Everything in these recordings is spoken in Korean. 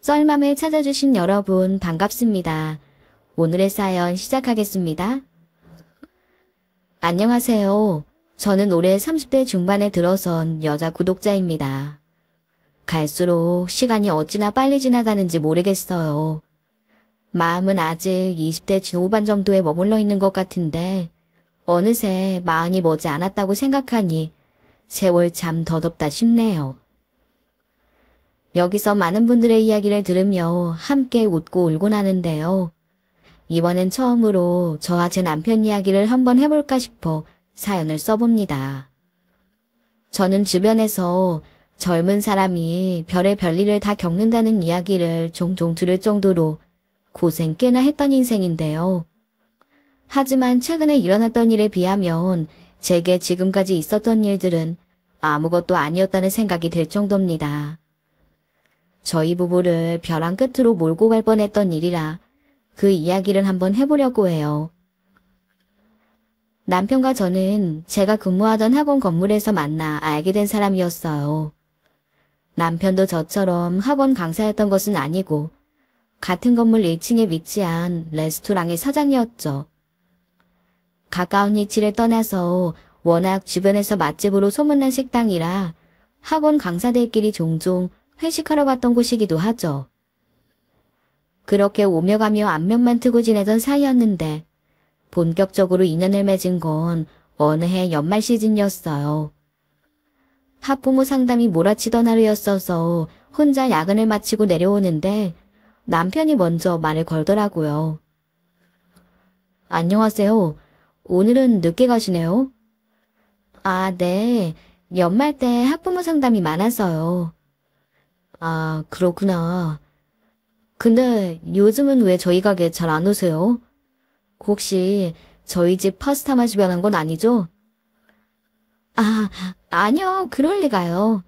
썰맘을 찾아주신 여러분 반갑습니다. 오늘의 사연 시작하겠습니다. 안녕하세요. 저는 올해 30대 중반에 들어선 여자 구독자입니다. 갈수록 시간이 어찌나 빨리 지나가는지 모르겠어요. 마음은 아직 20대 중후반 정도에 머물러 있는 것 같은데 어느새 마흔이 머지 않았다고 생각하니 세월 참 더덥다 싶네요. 여기서 많은 분들의 이야기를 들으며 함께 웃고 울곤 하는데요. 이번엔 처음으로 저와 제 남편 이야기를 한번 해볼까 싶어 사연을 써봅니다. 저는 주변에서 젊은 사람이 별의 별일을 다 겪는다는 이야기를 종종 들을 정도로 고생 꽤나 했던 인생인데요. 하지만 최근에 일어났던 일에 비하면 제게 지금까지 있었던 일들은 아무것도 아니었다는 생각이 들 정도입니다. 저희 부부를 벼랑 끝으로 몰고 갈 뻔했던 일이라 그 이야기를 한번 해보려고 해요. 남편과 저는 제가 근무하던 학원 건물에서 만나 알게 된 사람이었어요. 남편도 저처럼 학원 강사였던 것은 아니고 같은 건물 1층에 위치한 레스토랑의 사장이었죠. 가까운 위치를 떠나서 워낙 주변에서 맛집으로 소문난 식당이라 학원 강사들끼리 종종 회식하러 갔던 곳이기도 하죠. 그렇게 오며 가며 안면만 트고 지내던 사이였는데 본격적으로 인연을 맺은 건 어느 해 연말 시즌이었어요. 학부모 상담이 몰아치던 하루였어서 혼자 야근을 마치고 내려오는데 남편이 먼저 말을 걸더라고요. 안녕하세요. 오늘은 늦게 가시네요. 아, 네. 연말 때 학부모 상담이 많아서요. 아, 그렇구나. 근데 요즘은 왜 저희 가게 잘 안 오세요? 혹시 저희 집 파스타 맛이 변한 건 아니죠? 아, 아니요. 그럴 리가요.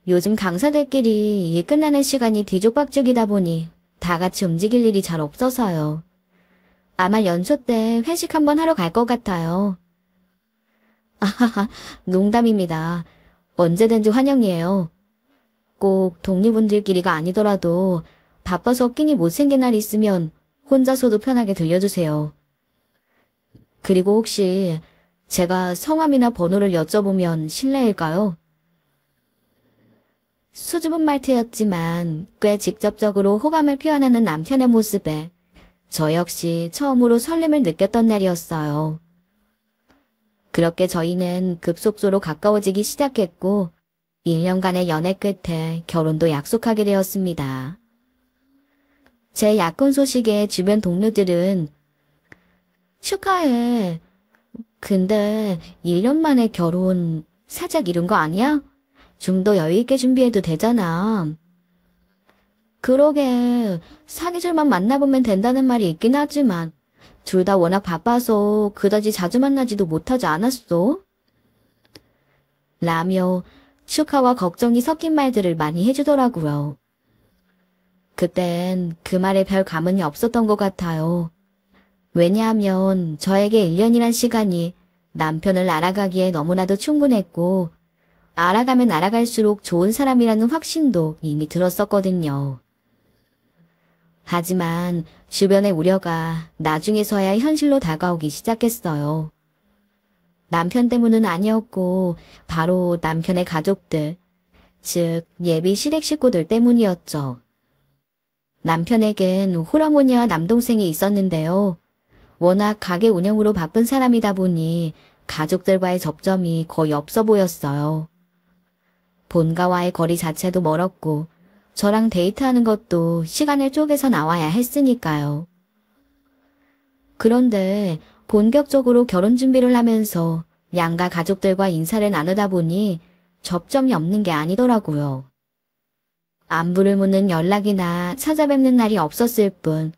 요즘 강사들끼리 일 끝나는 시간이 뒤죽박죽이다 보니 다 같이 움직일 일이 잘 없어서요. 아마 연초 때 회식 한번 하러 갈 것 같아요. 아하하, 농담입니다. 언제든지 환영이에요. 꼭 동료분들끼리가 아니더라도 바빠서 끼니 못생긴 날 있으면 혼자서도 편하게 들려주세요. 그리고 혹시 제가 성함이나 번호를 여쭤보면 실례일까요? 수줍은 말투였지만 꽤 직접적으로 호감을 표현하는 남편의 모습에 저 역시 처음으로 설렘을 느꼈던 날이었어요. 그렇게 저희는 급속도로 가까워지기 시작했고 1년간의 연애 끝에 결혼도 약속하게 되었습니다. 제 약혼 소식에 주변 동료들은 축하해. 근데 1년 만에 결혼 살짝 이른 거 아니야? 좀 더 여유 있게 준비해도 되잖아. 그러게 사계절만 만나보면 된다는 말이 있긴 하지만 둘 다 워낙 바빠서 그다지 자주 만나지도 못하지 않았어? 라며 축하와 걱정이 섞인 말들을 많이 해주더라고요. 그땐 그 말에 별 감흥이 없었던 것 같아요. 왜냐하면 저에게 1년이란 시간이 남편을 알아가기에 너무나도 충분했고 알아가면 알아갈수록 좋은 사람이라는 확신도 이미 들었었거든요. 하지만 주변의 우려가 나중에서야 현실로 다가오기 시작했어요. 남편 때문은 아니었고 바로 남편의 가족들, 즉 예비 시댁 식구들 때문이었죠. 남편에겐 홀어머니와 남동생이 있었는데요. 워낙 가게 운영으로 바쁜 사람이다 보니 가족들과의 접점이 거의 없어 보였어요. 본가와의 거리 자체도 멀었고 저랑 데이트하는 것도 시간을 쪼개서 나와야 했으니까요. 그런데 본격적으로 결혼 준비를 하면서 양가 가족들과 인사를 나누다 보니 접점이 없는 게 아니더라고요. 안부를 묻는 연락이나 찾아뵙는 날이 없었을 뿐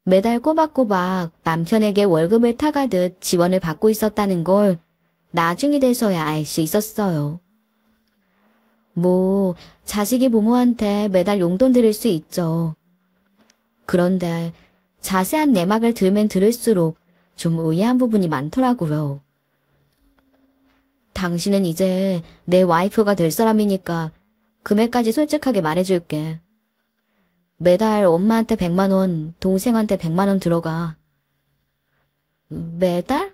매달 꼬박꼬박 남편에게 월급을 타가듯 지원을 받고 있었다는 걸 나중이 돼서야 알 수 있었어요. 뭐 자식이 부모한테 매달 용돈 드릴 수 있죠. 그런데 자세한 내막을 들으면 들을수록 좀 의아한 부분이 많더라고요. 당신은 이제 내 와이프가 될 사람이니까 금액까지 솔직하게 말해줄게. 매달 엄마한테 100만 원, 동생한테 100만 원 들어가. 매달?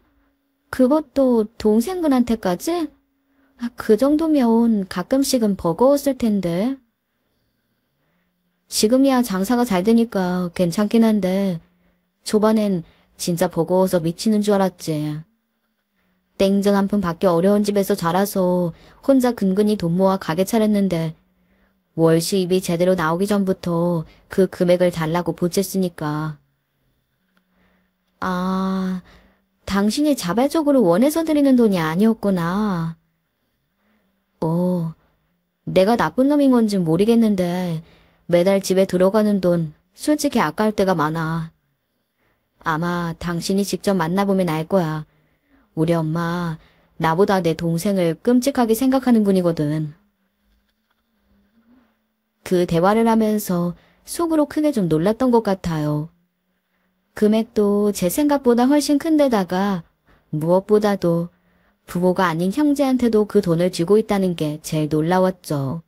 그것도 동생분한테까지? 그 정도면 가끔씩은 버거웠을 텐데. 지금이야 장사가 잘 되니까 괜찮긴 한데 초반엔 진짜 버거워서 미치는 줄 알았지. 땡전 한 푼 받기 어려운 집에서 자라서 혼자 근근히 돈 모아 가게 차렸는데 월 수입이 제대로 나오기 전부터 그 금액을 달라고 보챘으니까. 아, 당신이 자발적으로 원해서 드리는 돈이 아니었구나. 내가 나쁜 놈인 건진 모르겠는데 매달 집에 들어가는 돈 솔직히 아까울 때가 많아. 아마 당신이 직접 만나보면 알 거야. 우리 엄마 나보다 내 동생을 끔찍하게 생각하는 분이거든. 그 대화를 하면서 속으로 크게 좀 놀랐던 것 같아요. 금액도 제 생각보다 훨씬 큰데다가 무엇보다도 부모가 아닌 형제한테도 그 돈을 쥐고 있다는 게 제일 놀라웠죠.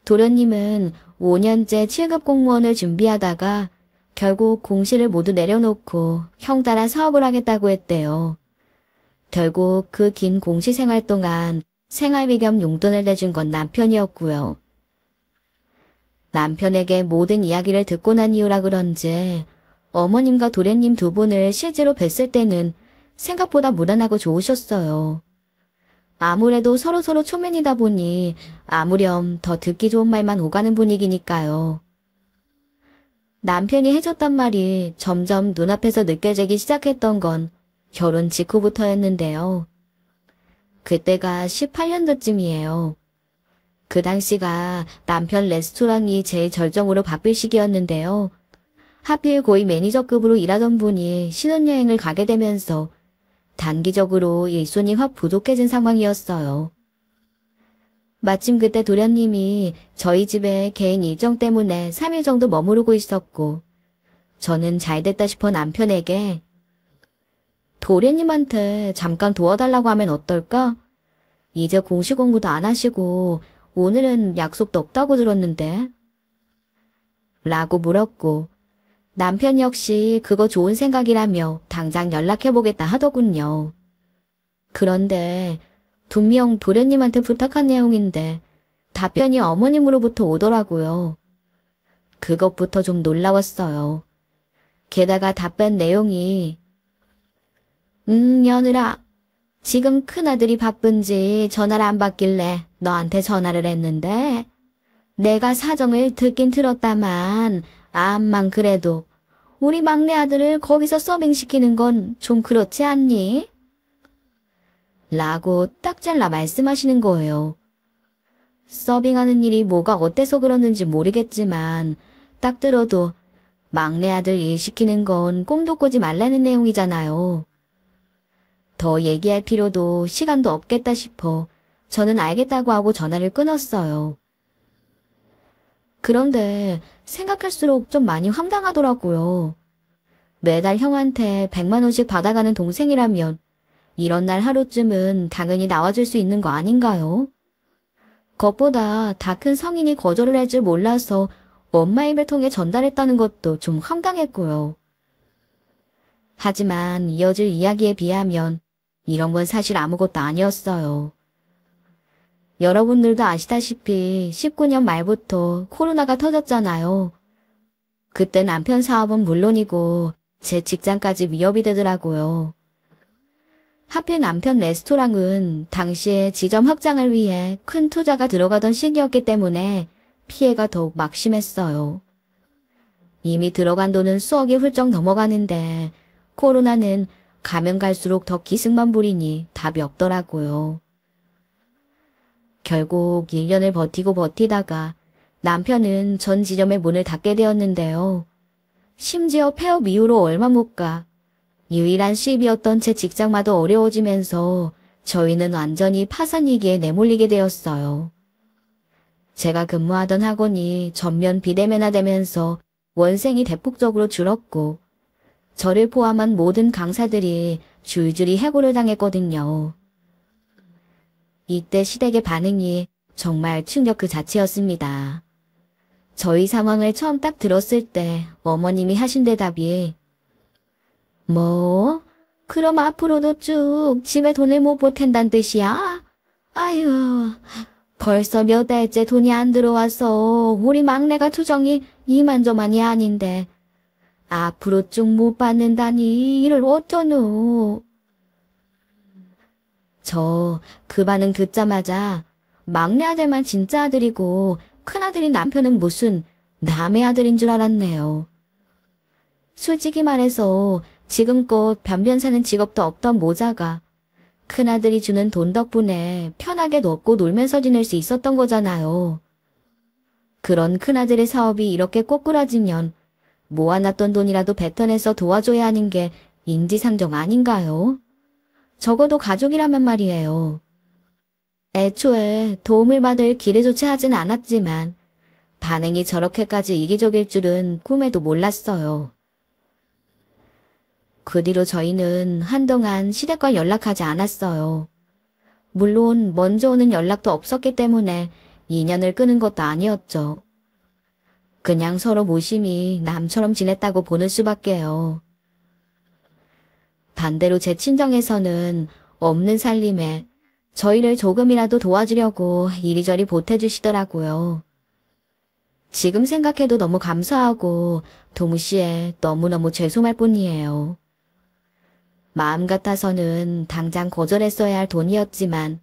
도련님은 5년째 7급 공무원을 준비하다가 결국 공시를 모두 내려놓고 형 따라 사업을 하겠다고 했대요. 결국 그 긴 공시 생활 동안 생활비 겸 용돈을 내준 건 남편이었고요. 남편에게 모든 이야기를 듣고 난 이유라 그런지 어머님과 도련님 두 분을 실제로 뵀을 때는 생각보다 무난하고 좋으셨어요. 아무래도 서로서로 초면이다 보니 아무렴 더 듣기 좋은 말만 오가는 분위기니까요. 남편이 해줬단 말이 점점 눈앞에서 느껴지기 시작했던 건 결혼 직후부터였는데요. 그때가 18년도쯤이에요. 그 당시가 남편 레스토랑이 제일 절정으로 바쁠 시기였는데요. 하필 고위 매니저급으로 일하던 분이 신혼여행을 가게 되면서 단기적으로 일손이 확 부족해진 상황이었어요. 마침 그때 도련님이 저희 집에 개인 일정 때문에 3일 정도 머무르고 있었고 저는 잘됐다 싶어 남편에게 도련님한테 잠깐 도와달라고 하면 어떨까? 이제 공시 공부도 안 하시고 오늘은 약속도 없다고 들었는데? 라고 물었고 남편 역시 그거 좋은 생각이라며 당장 연락해보겠다 하더군요. 그런데 분명 도련님한테 부탁한 내용인데 답변이 어머님으로부터 오더라고요. 그것부터 좀 놀라웠어요. 게다가 답변 내용이 며느라 지금 큰아들이 바쁜지 전화를 안 받길래 너한테 전화를 했는데 내가 사정을 듣긴 들었다만 암만 그래도 우리 막내 아들을 거기서 서빙시키는 건 좀 그렇지 않니? 라고 딱 잘라 말씀하시는 거예요. 서빙하는 일이 뭐가 어때서 그러는지 모르겠지만 딱 들어도 막내 아들 일 시키는 건 꿈도 꾸지 말라는 내용이잖아요. 더 얘기할 필요도 시간도 없겠다 싶어 저는 알겠다고 하고 전화를 끊었어요. 그런데 생각할수록 좀 많이 황당하더라고요. 매달 형한테 100만 원씩 받아가는 동생이라면 이런 날 하루쯤은 당연히 나와줄 수 있는 거 아닌가요? 그것보다 다 큰 성인이 거절을 할 줄 몰라서 엄마 입을 통해 전달했다는 것도 좀 황당했고요. 하지만 이어질 이야기에 비하면 이런 건 사실 아무것도 아니었어요. 여러분들도 아시다시피 19년 말부터 코로나가 터졌잖아요. 그때 남편 사업은 물론이고 제 직장까지 위협이 되더라고요. 하필 남편 레스토랑은 당시에 지점 확장을 위해 큰 투자가 들어가던 시기였기 때문에 피해가 더욱 막심했어요. 이미 들어간 돈은 수억이 훌쩍 넘어가는데 코로나는 가면 갈수록 더 기승만 부리니 답이 없더라고요. 결국 1년을 버티고 버티다가 남편은 전 지점의 문을 닫게 되었는데요. 심지어 폐업 이후로 얼마 못 가 유일한 수입이었던 제 직장마저 어려워지면서 저희는 완전히 파산 위기에 내몰리게 되었어요. 제가 근무하던 학원이 전면 비대면화되면서 원생이 대폭적으로 줄었고 저를 포함한 모든 강사들이 줄줄이 해고를 당했거든요. 이때 시댁의 반응이 정말 충격 그 자체였습니다. 저희 상황을 처음 딱 들었을 때 어머님이 하신 대답이 뭐? 그럼 앞으로도 쭉 집에 돈을 못 보탠다는 뜻이야? 아유, 벌써 몇 달째 돈이 안 들어와서 우리 막내가 투정이 이만저만이 아닌데 앞으로 쭉 못 받는다니 이를 어쩌노? 저 그 반응 듣자마자 막내 아들만 진짜 아들이고 큰아들인 남편은 무슨 남의 아들인 줄 알았네요. 솔직히 말해서 지금껏 변변사는 직업도 없던 모자가 큰아들이 주는 돈 덕분에 편하게 먹고 놀면서 지낼 수 있었던 거잖아요. 그런 큰아들의 사업이 이렇게 꼬꾸라지면 모아놨던 돈이라도 뱉어내서 도와줘야 하는 게 인지상정 아닌가요? 적어도 가족이라면 말이에요. 애초에 도움을 받을 기회조차 하진 않았지만 반응이 저렇게까지 이기적일 줄은 꿈에도 몰랐어요. 그 뒤로 저희는 한동안 시댁과 연락하지 않았어요. 물론 먼저 오는 연락도 없었기 때문에 인연을 끄는 것도 아니었죠. 그냥 서로 모심이 남처럼 지냈다고 보는 수밖에요. 반대로 제 친정에서는 없는 살림에 저희를 조금이라도 도와주려고 이리저리 보태주시더라고요. 지금 생각해도 너무 감사하고 동시에 너무너무 죄송할 뿐이에요. 마음 같아서는 당장 거절했어야 할 돈이었지만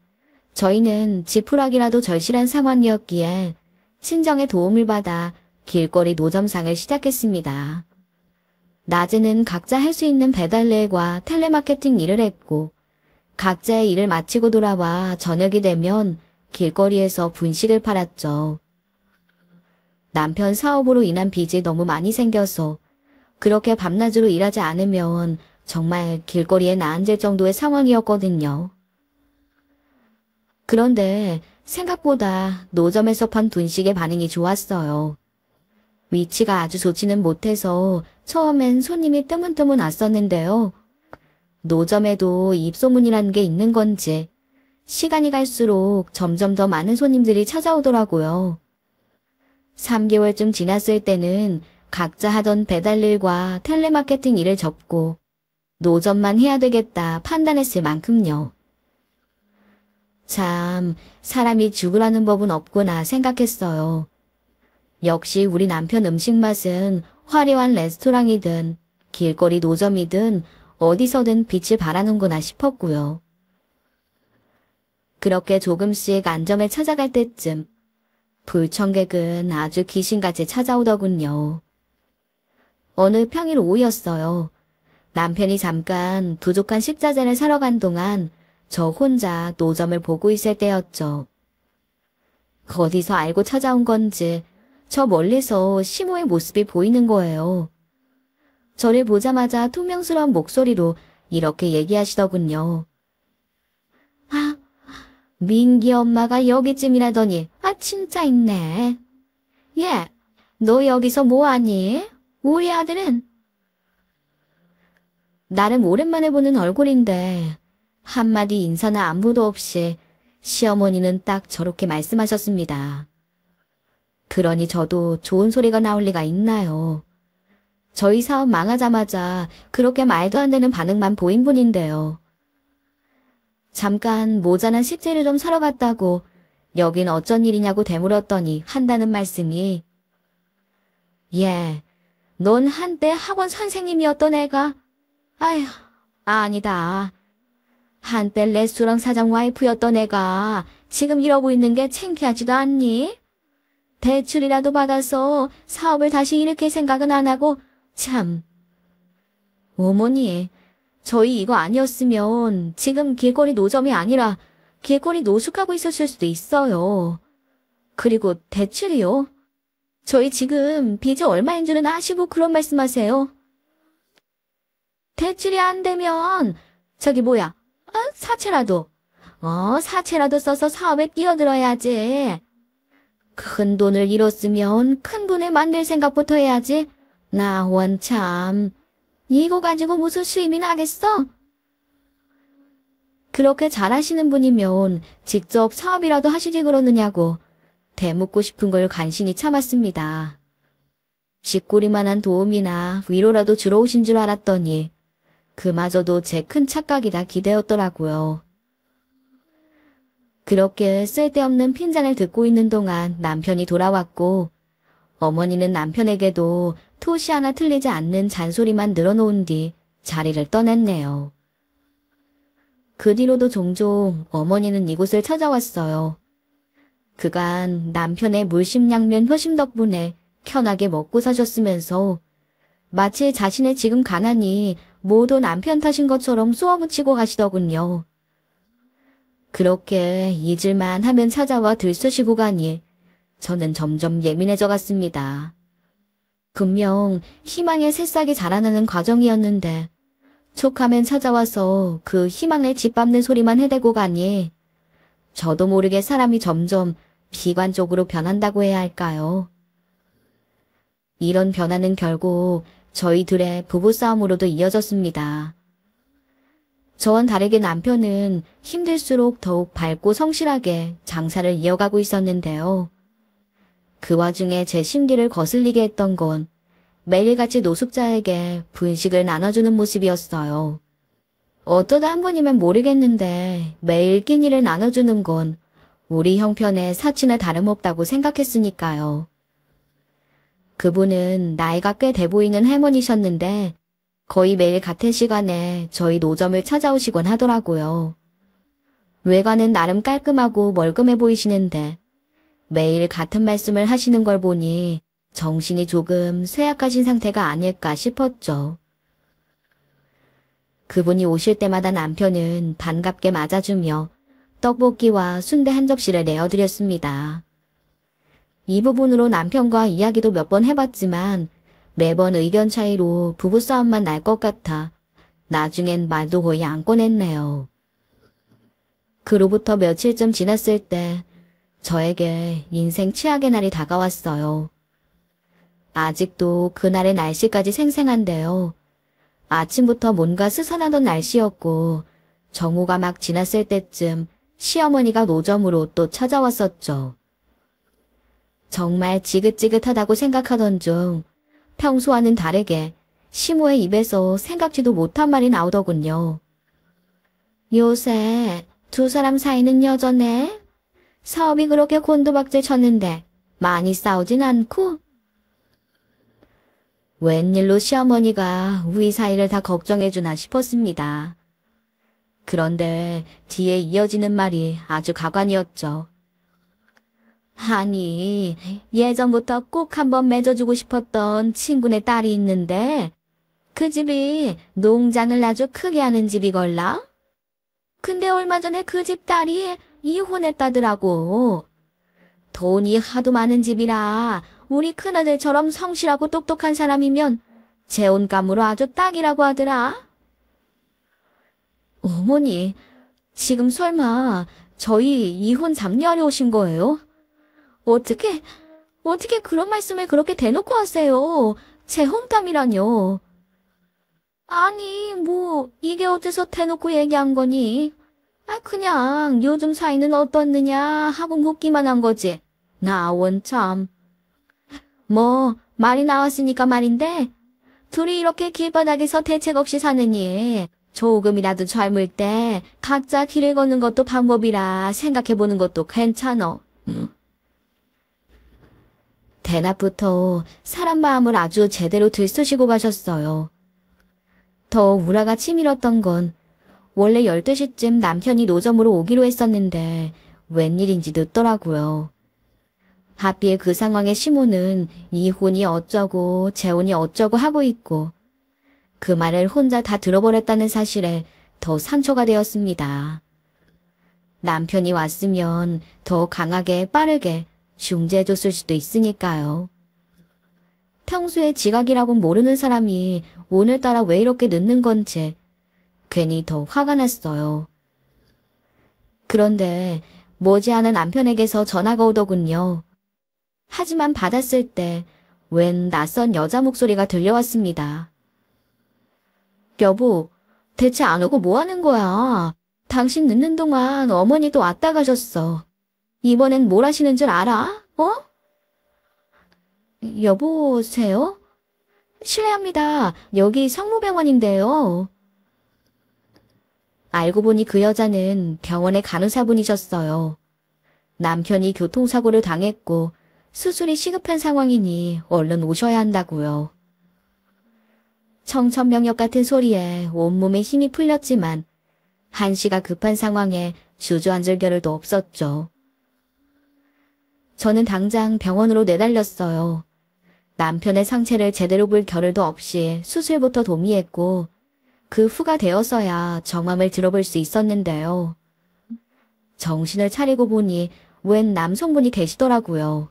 저희는 지푸라기라도 절실한 상황이었기에 친정의 도움을 받아 길거리 노점상을 시작했습니다. 낮에는 각자 할 수 있는 배달 일과 텔레마케팅 일을 했고 각자의 일을 마치고 돌아와 저녁이 되면 길거리에서 분식을 팔았죠. 남편 사업으로 인한 빚이 너무 많이 생겨서 그렇게 밤낮으로 일하지 않으면 정말 길거리에 나앉을 정도의 상황이었거든요. 그런데 생각보다 노점에서 판 분식의 반응이 좋았어요. 위치가 아주 좋지는 못해서 처음엔 손님이 뜨문뜨문 왔었는데요. 노점에도 입소문이라는 게 있는 건지 시간이 갈수록 점점 더 많은 손님들이 찾아오더라고요. 3개월쯤 지났을 때는 각자 하던 배달 일과 텔레마케팅 일을 접고 노점만 해야 되겠다 판단했을 만큼요. 참, 사람이 죽으라는 법은 없구나 생각했어요. 역시 우리 남편 음식 맛은 화려한 레스토랑이든 길거리 노점이든 어디서든 빛을 발하는구나 싶었고요. 그렇게 조금씩 안점에 찾아갈 때쯤 불청객은 아주 귀신같이 찾아오더군요. 어느 평일 오후였어요. 남편이 잠깐 부족한 식자재를 사러 간 동안 저 혼자 노점을 보고 있을 때였죠. 어디서 알고 찾아온 건지 저 멀리서 시모의 모습이 보이는 거예요. 저를 보자마자 퉁명스러운 목소리로 이렇게 얘기하시더군요. 아, 민기 엄마가 여기쯤이라더니 진짜 있네. 얘, 너 여기서 뭐하니? 우리 아들은? 나름 오랜만에 보는 얼굴인데 한마디 인사나 안부도 없이 시어머니는 딱 저렇게 말씀하셨습니다. 그러니 저도 좋은 소리가 나올 리가 있나요? 저희 사업 망하자마자 그렇게 말도 안 되는 반응만 보인 분인데요. 잠깐 모자란 식재료 좀 사러 갔다고 여긴 어쩐 일이냐고 되물었더니 한다는 말씀이 넌 한때 학원 선생님이었던 애가 아휴, 아니다. 한때 레스토랑 사장 와이프였던 애가 지금 이러고 있는 게 창피하지도 않니? 대출이라도 받아서 사업을 다시 일으킬 생각은 안 하고 참. 어머니, 저희 이거 아니었으면 지금 길거리 노점이 아니라 길거리 노숙하고 있었을 수도 있어요. 그리고 대출이요? 저희 지금 빚이 얼마인 줄은 아시고 그런 말씀하세요? 대출이 안 되면 사채라도 사채라도 써서 사업에 뛰어들어야지. 큰 돈을 잃었으면 큰 돈을 만들 생각부터 해야지. 나 원참 이거 가지고 무슨 수임이 나겠어? 그렇게 잘하시는 분이면 직접 사업이라도 하시지 그러느냐고 대묻고 싶은 걸 간신히 참았습니다. 쥐꼬리만한 도움이나 위로라도 주러 오신 줄 알았더니 그마저도 제 큰 착각이다 기대었더라고요. 그렇게 쓸데없는 핀잔을 듣고 있는 동안 남편이 돌아왔고 어머니는 남편에게도 토시 하나 틀리지 않는 잔소리만 늘어놓은 뒤 자리를 떠났네요. 그 뒤로도 종종 어머니는 이곳을 찾아왔어요. 그간 남편의 물심양면 효심 덕분에 편하게 먹고 사셨으면서 마치 자신의 지금 가난이 모두 남편 탓인 것처럼 쏘아붙이고 가시더군요. 그렇게 잊을만 하면 찾아와 들쑤시고 가니 저는 점점 예민해져 갔습니다. 분명 희망의 새싹이 자라나는 과정이었는데 촉하면 찾아와서 그 희망을 짓밟는 소리만 해대고 가니 저도 모르게 사람이 점점 비관적으로 변한다고 해야 할까요? 이런 변화는 결국 저희 둘의 부부싸움으로도 이어졌습니다. 저와는 다르게 남편은 힘들수록 더욱 밝고 성실하게 장사를 이어가고 있었는데요. 그 와중에 제 심기를 거슬리게 했던 건 매일같이 노숙자에게 분식을 나눠주는 모습이었어요. 어쩌다 한 번이면 모르겠는데 매일 끼니를 나눠주는 건 우리 형편의 사치나 다름없다고 생각했으니까요. 그분은 나이가 꽤 돼 보이는 할머니셨는데 거의 매일 같은 시간에 저희 노점을 찾아오시곤 하더라고요. 외관은 나름 깔끔하고 멀끔해 보이시는데 매일 같은 말씀을 하시는 걸 보니 정신이 조금 쇠약하신 상태가 아닐까 싶었죠. 그분이 오실 때마다 남편은 반갑게 맞아주며 떡볶이와 순대 한 접시를 내어드렸습니다. 이 부분으로 남편과 이야기도 몇 번 해봤지만 매번 의견 차이로 부부싸움만 날 것 같아 나중엔 말도 거의 안 꺼냈네요. 그로부터 며칠쯤 지났을 때 저에게 인생 최악의 날이 다가왔어요. 아직도 그날의 날씨까지 생생한데요. 아침부터 뭔가 스산하던 날씨였고 정오가 막 지났을 때쯤 시어머니가 노점으로 또 찾아왔었죠. 정말 지긋지긋하다고 생각하던 중 평소와는 다르게 시모의 입에서 생각지도 못한 말이 나오더군요. 요새 두 사람 사이는 여전해? 사업이 그렇게 곤두박질 쳤는데 많이 싸우진 않고? 웬일로 시어머니가 우리 사이를 다 걱정해주나 싶었습니다. 그런데 뒤에 이어지는 말이 아주 가관이었죠. 아니, 예전부터 꼭 한번 맺어주고 싶었던 친구네 딸이 있는데 그 집이 농장을 아주 크게 하는 집이걸라? 근데 얼마 전에 그 집 딸이 이혼했다더라고. 돈이 하도 많은 집이라 우리 큰아들처럼 성실하고 똑똑한 사람이면 재혼감으로 아주 딱이라고 하더라. 어머니, 지금 설마 저희 이혼 장려하려 오신 거예요? 어떻게 그런 말씀을 그렇게 대놓고 하세요? 재혼감이라뇨. 아니, 이게 어째서 대놓고 얘기한 거니? 그냥 요즘 사이는 어떻느냐 하고 묻기만 한 거지. 나 원참. 말이 나왔으니까 말인데, 둘이 이렇게 길바닥에서 대책 없이 사느니, 조금이라도 젊을 때 각자 길을 걷는 것도 방법이라 생각해보는 것도 괜찮어. 대낮부터 사람 마음을 아주 제대로 들쑤시고 가셨어요. 더 우라가 치밀었던 건 원래 12시쯤 남편이 노점으로 오기로 했었는데 웬일인지 늦더라고요. 하필 그 상황에 시모는 이혼이 어쩌고 재혼이 어쩌고 하고 있고 그 말을 혼자 다 들어버렸다는 사실에 더 상처가 되었습니다. 남편이 왔으면 더 강하게 빠르게 중재해줬을 수도 있으니까요. 평소에 지각이라곤 모르는 사람이 오늘따라 왜 이렇게 늦는 건지 괜히 더 화가 났어요. 그런데 머지않은 남편에게서 전화가 오더군요. 하지만 받았을 때 웬 낯선 여자 목소리가 들려왔습니다. 여보, 대체 안 오고 뭐 하는 거야? 당신 늦는 동안 어머니도 왔다 가셨어. 이번엔 뭘 하시는 줄 알아? 어? 여보세요? 실례합니다. 여기 성모병원인데요. 알고 보니 그 여자는 병원의 간호사분이셨어요. 남편이 교통사고를 당했고 수술이 시급한 상황이니 얼른 오셔야 한다고요. 청천벽력 같은 소리에 온몸에 힘이 풀렸지만 한시가 급한 상황에 주저앉을 겨를도 없었죠. 저는 당장 병원으로 내달렸어요. 남편의 상체를 제대로 볼 겨를도 없이 수술부터 도미했고 그 후가 되어서야 정황을 들어볼 수 있었는데요. 정신을 차리고 보니 웬 남성분이 계시더라고요.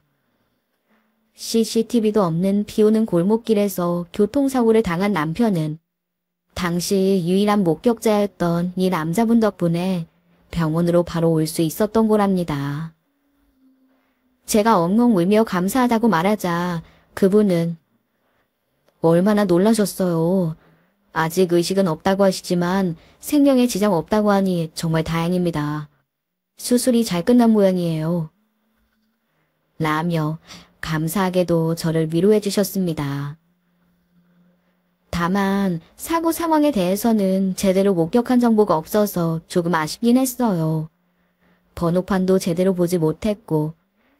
CCTV도 없는 비오는 골목길에서 교통사고를 당한 남편은 당시 유일한 목격자였던 이 남자분 덕분에 병원으로 바로 올 수 있었던 거랍니다. 제가 엉엉 울며 감사하다고 말하자 그분은 얼마나 놀라셨어요. 아직 의식은 없다고 하시지만 생명에 지장 없다고 하니 정말 다행입니다. 수술이 잘 끝난 모양이에요. 라며 감사하게도 저를 위로해 주셨습니다. 다만 사고 상황에 대해서는 제대로 목격한 정보가 없어서 조금 아쉽긴 했어요. 번호판도 제대로 보지 못했고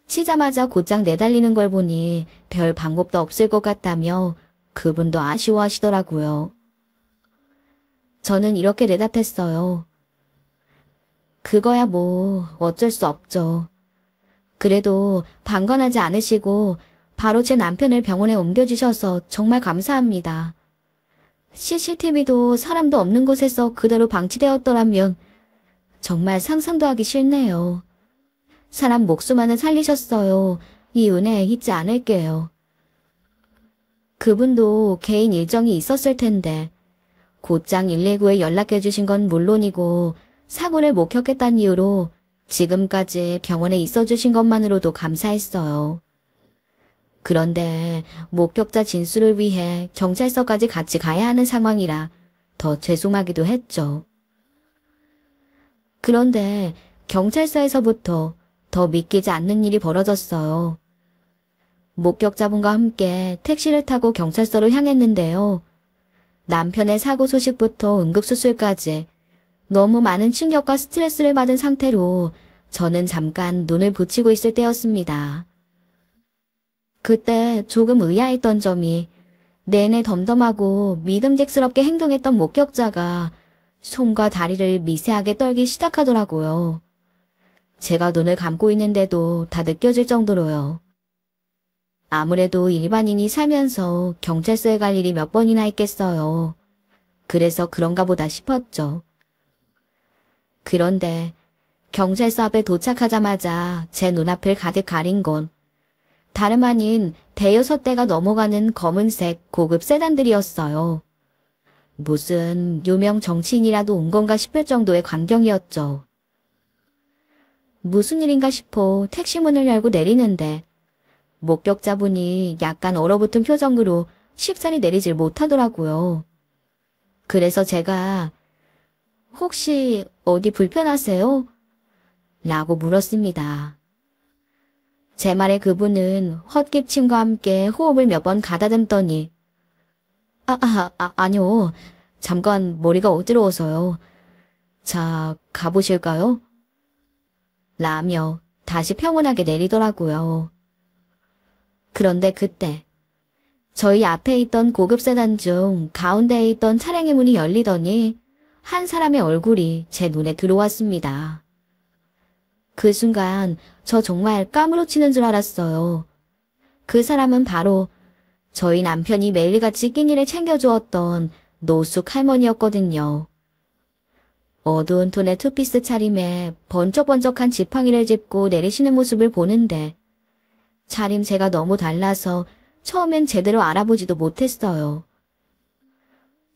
치자마자 곧장 내달리는 걸 보니 별 방법도 없을 것 같다며 그분도 아쉬워하시더라고요. 저는 이렇게 대답했어요. 그거야 뭐 어쩔 수 없죠. 그래도 방관하지 않으시고 바로 제 남편을 병원에 옮겨주셔서 정말 감사합니다. CCTV도 사람도 없는 곳에서 그대로 방치되었더라면 정말 상상도 하기 싫네요. 사람 목숨 하나 살리셨어요. 이 은혜 잊지 않을게요. 그분도 개인 일정이 있었을 텐데 곧장 119에 연락해 주신 건 물론이고 사고를 목격했다는 이유로 지금까지 병원에 있어 주신 것만으로도 감사했어요. 그런데 목격자 진술을 위해 경찰서까지 같이 가야 하는 상황이라 더 죄송하기도 했죠. 그런데 경찰서에서부터 더 믿기지 않는 일이 벌어졌어요. 목격자분과 함께 택시를 타고 경찰서로 향했는데요. 남편의 사고 소식부터 응급수술까지 너무 많은 충격과 스트레스를 받은 상태로 저는 잠깐 눈을 붙이고 있을 때였습니다. 그때 조금 의아했던 점이 내내 덤덤하고 믿음직스럽게 행동했던 목격자가 손과 다리를 미세하게 떨기 시작하더라고요. 제가 눈을 감고 있는데도 다 느껴질 정도로요. 아무래도 일반인이 살면서 경찰서에 갈 일이 몇 번이나 있겠어요. 그래서 그런가 보다 싶었죠. 그런데 경찰서 앞에 도착하자마자 제 눈앞을 가득 가린 건 다름 아닌 대여섯 대가 넘어가는 검은색 고급 세단들이었어요. 무슨 유명 정치인이라도 온 건가 싶을 정도의 광경이었죠. 무슨 일인가 싶어 택시 문을 열고 내리는데 목격자분이 약간 얼어붙은 표정으로 쉽사리 내리질 못하더라고요. 그래서 제가 혹시 어디 불편하세요? 라고 물었습니다. 제 말에 그분은 헛기침과 함께 호흡을 몇 번 가다듬더니 아니요. 잠깐 머리가 어지러워서요. 자, 가보실까요? 라며 다시 평온하게 내리더라고요. 그런데 그때 저희 앞에 있던 고급 세단 중 가운데에 있던 차량의 문이 열리더니 한 사람의 얼굴이 제 눈에 들어왔습니다. 그 순간 저 정말 까무러치는 줄 알았어요. 그 사람은 바로 저희 남편이 매일같이 끼니를 챙겨주었던 노숙 할머니였거든요. 어두운 톤의 투피스 차림에 번쩍번쩍한 지팡이를 짚고 내리시는 모습을 보는데 차림새가 너무 달라서 처음엔 제대로 알아보지도 못했어요.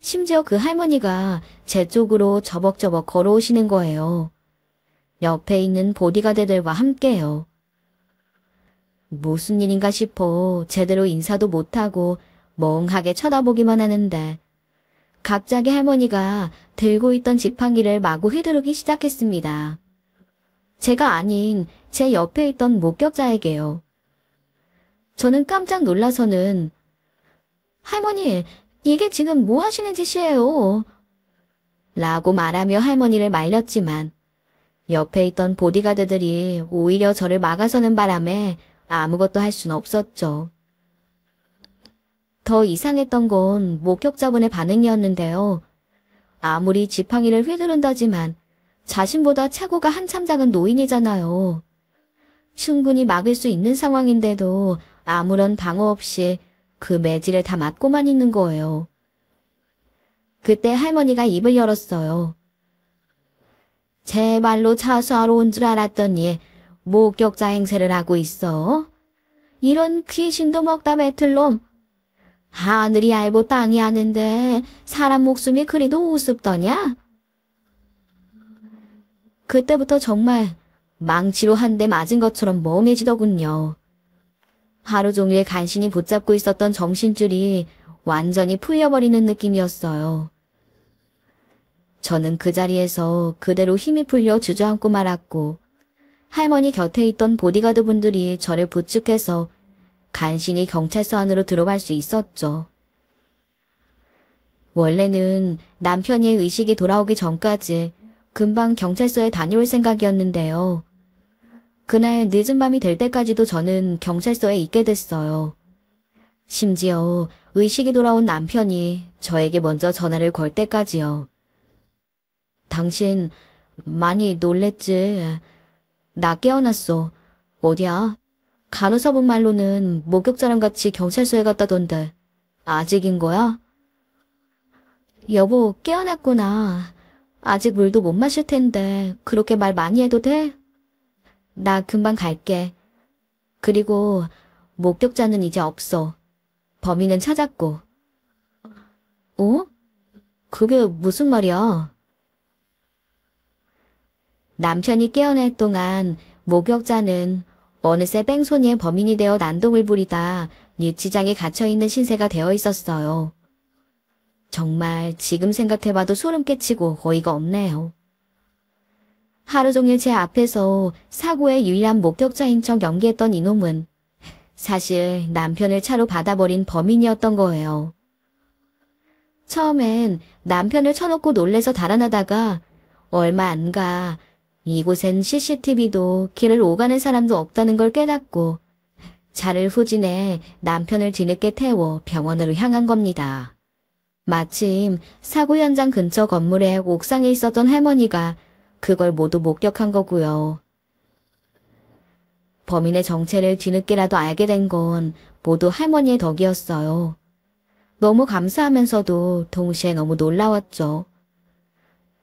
심지어 그 할머니가 제 쪽으로 저벅저벅 걸어오시는 거예요. 옆에 있는 보디가드들과 함께요. 무슨 일인가 싶어 제대로 인사도 못하고 멍하게 쳐다보기만 하는데 갑자기 할머니가 들고 있던 지팡이를 마구 휘두르기 시작했습니다. 제가 아닌 제 옆에 있던 목격자에게요. 저는 깜짝 놀라서는 할머니, 이게 지금 뭐 하시는 짓이에요? 라고 말하며 할머니를 말렸지만 옆에 있던 보디가드들이 오히려 저를 막아서는 바람에 아무것도 할 수는 없었죠. 더 이상했던 건 목격자분의 반응이었는데요. 아무리 지팡이를 휘두른다지만 자신보다 체구가 한참 작은 노인이잖아요. 충분히 막을 수 있는 상황인데도 아무런 방어 없이 그 매질을 다 맞고만 있는 거예요. 그때 할머니가 입을 열었어요. 제 말로 차수하러 온 줄 알았더니 목격자 행세를 하고 있어. 이런 귀신도 먹다 뱉을 놈. 하늘이 얇고 땅이 아는데 사람 목숨이 그리도 우습더냐? 그때부터 정말 망치로 한 대 맞은 것처럼 멍해지더군요. 하루 종일 간신히 붙잡고 있었던 정신줄이 완전히 풀려버리는 느낌이었어요. 저는 그 자리에서 그대로 힘이 풀려 주저앉고 말았고 할머니 곁에 있던 보디가드 분들이 저를 부축해서 간신히 경찰서 안으로 들어갈 수 있었죠. 원래는 남편이 의식이 돌아오기 전까지 금방 경찰서에 다녀올 생각이었는데요. 그날 늦은 밤이 될 때까지도 저는 경찰서에 있게 됐어요. 심지어 의식이 돌아온 남편이 저에게 먼저 전화를 걸 때까지요. 당신 많이 놀랬지? 나 깨어났어. 어디야? 간호사분 말로는 목격자랑 같이 경찰서에 갔다던데 아직인 거야? 여보, 깨어났구나. 아직 물도 못 마실 텐데 그렇게 말 많이 해도 돼? 나 금방 갈게. 그리고 목격자는 이제 없어. 범인은 찾았고. 어? 그게 무슨 말이야? 남편이 깨어날 동안 목격자는 어느새 뺑소니의 범인이 되어 난동을 부리다 유치장에 갇혀있는 신세가 되어 있었어요. 정말 지금 생각해봐도 소름 끼치고 어이가 없네요. 하루 종일 제 앞에서 사고의 유일한 목격자인 척 연기했던 이놈은 사실 남편을 차로 받아버린 범인이었던 거예요. 처음엔 남편을 쳐놓고 놀래서 달아나다가 얼마 안 가 이곳엔 CCTV도 길을 오가는 사람도 없다는 걸 깨닫고 차를 후진해 남편을 뒤늦게 태워 병원으로 향한 겁니다. 마침 사고 현장 근처 건물의 옥상에 있었던 할머니가 그걸 모두 목격한 거고요. 범인의 정체를 뒤늦게라도 알게 된 건 모두 할머니의 덕이었어요. 너무 감사하면서도 동시에 너무 놀라웠죠.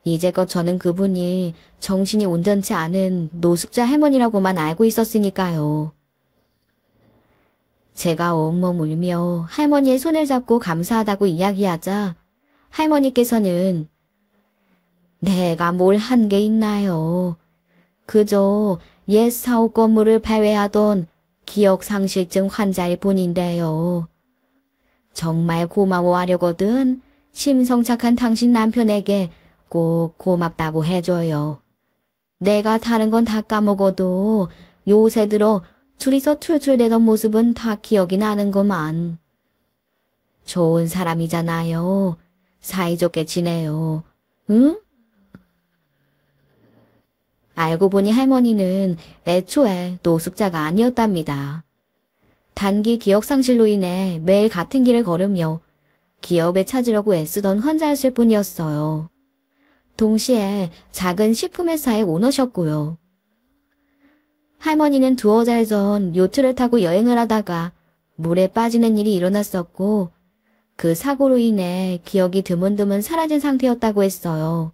이제껏 저는 그분이 정신이 온전치 않은 노숙자 할머니라고만 알고 있었으니까요. 제가 엉엉 울며 할머니의 손을 잡고 감사하다고 이야기하자 할머니께서는 내가 뭘 한 게 있나요? 그저 옛 사옥 건물을 배회하던 기억상실증 환자일 뿐인데요. 정말 고마워하려거든 심성착한 당신 남편에게 꼭 고맙다고 해줘요. 내가 다른 건 다 까먹어도 요새 들어 둘이서 툴툴대던 모습은 다 기억이 나는구만. 좋은 사람이잖아요. 사이좋게 지내요. 응? 알고 보니 할머니는 애초에 노숙자가 아니었답니다. 단기 기억상실로 인해 매일 같은 길을 걸으며 기업에 찾으려고 애쓰던 환자였을 뿐이었어요. 동시에 작은 식품회사의 오너셨고요. 할머니는 두어 달 전 요트를 타고 여행을 하다가 물에 빠지는 일이 일어났었고 그 사고로 인해 기억이 드문드문 사라진 상태였다고 했어요.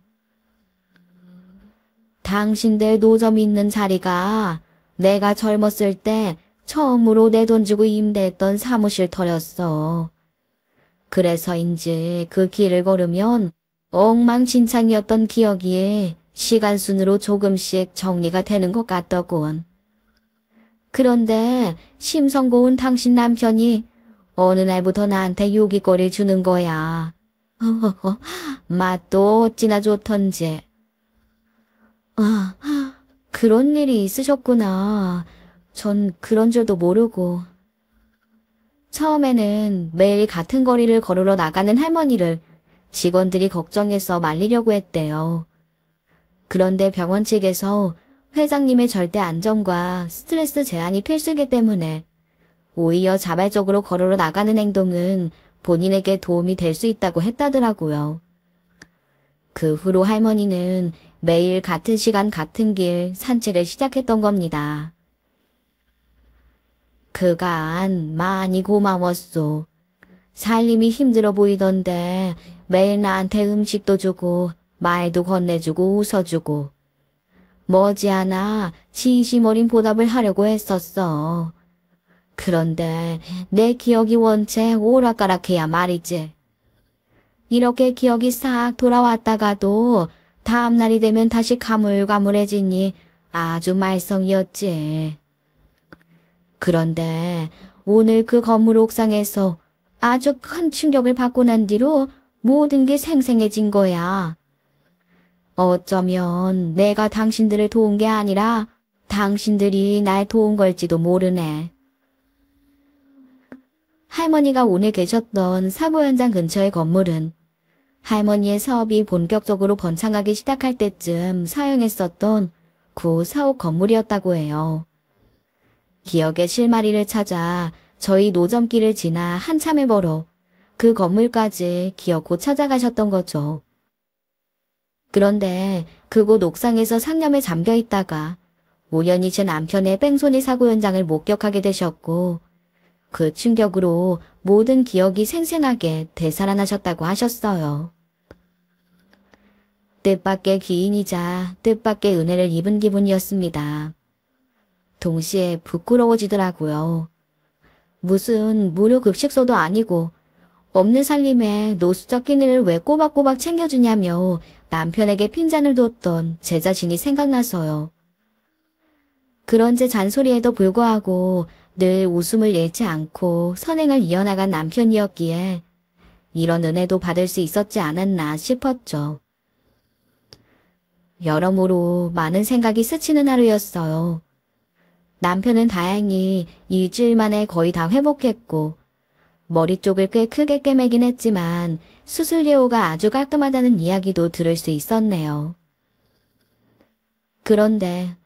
당신들 노점 있는 자리가 내가 젊었을 때 처음으로 내 돈 주고 임대했던 사무실 털였어. 그래서인지 그 길을 걸으면 엉망진창이었던 기억이 시간순으로 조금씩 정리가 되는 것 같더군. 그런데 심성 고운 당신 남편이 어느 날부터 나한테 요깃거리를 주는 거야. 맛도 어찌나 좋던지. 아, 그런 일이 있으셨구나. 전 그런 줄도 모르고. 처음에는 매일 같은 거리를 걸으러 나가는 할머니를 직원들이 걱정해서 말리려고 했대요. 그런데 병원 측에서 회장님의 절대 안전과 스트레스 제한이 필수이기 때문에 오히려 자발적으로 걸으러 나가는 행동은 본인에게 도움이 될 수 있다고 했다더라고요. 그 후로 할머니는 매일 같은 시간 같은 길 산책을 시작했던 겁니다. 그간 많이 고마웠소. 살림이 힘들어 보이던데 매일 나한테 음식도 주고 말도 건네주고 웃어주고 머지않아 진심 어린 보답을 하려고 했었어. 그런데 내 기억이 원체 오락가락해야 말이지. 이렇게 기억이 싹 돌아왔다가도 다음날이 되면 다시 가물가물해지니 아주 말썽이었지. 그런데 오늘 그 건물 옥상에서 아주 큰 충격을 받고 난 뒤로 모든 게 생생해진 거야. 어쩌면 내가 당신들을 도운 게 아니라 당신들이 날 도운 걸지도 모르네. 할머니가 오늘 계셨던 사고 현장 근처의 건물은 할머니의 사업이 본격적으로 번창하기 시작할 때쯤 사용했었던 구 사옥 건물이었다고 해요. 기억의 실마리를 찾아 저희 노점길을 지나 한참을 걸어 그 건물까지 기어코 찾아가셨던 거죠. 그런데 그곳 옥상에서 상념에 잠겨 있다가 우연히 제 남편의 뺑소니 사고 현장을 목격하게 되셨고 그 충격으로 모든 기억이 생생하게 되살아나셨다고 하셨어요. 뜻밖의 기인이자 뜻밖의 은혜를 입은 기분이었습니다. 동시에 부끄러워지더라고요. 무슨 무료 급식소도 아니고 없는 살림에 노숙자 끼니를 왜 꼬박꼬박 챙겨주냐며 남편에게 핀잔을 뒀던 제 자신이 생각나서요. 그런 제 잔소리에도 불구하고 늘 웃음을 잃지 않고 선행을 이어나간 남편이었기에 이런 은혜도 받을 수 있었지 않았나 싶었죠. 여러모로 많은 생각이 스치는 하루였어요. 남편은 다행히 일주일 만에 거의 다 회복했고 머리 쪽을 꽤 크게 꿰매긴 했지만 수술 예후가 아주 깔끔하다는 이야기도 들을 수 있었네요. 그런데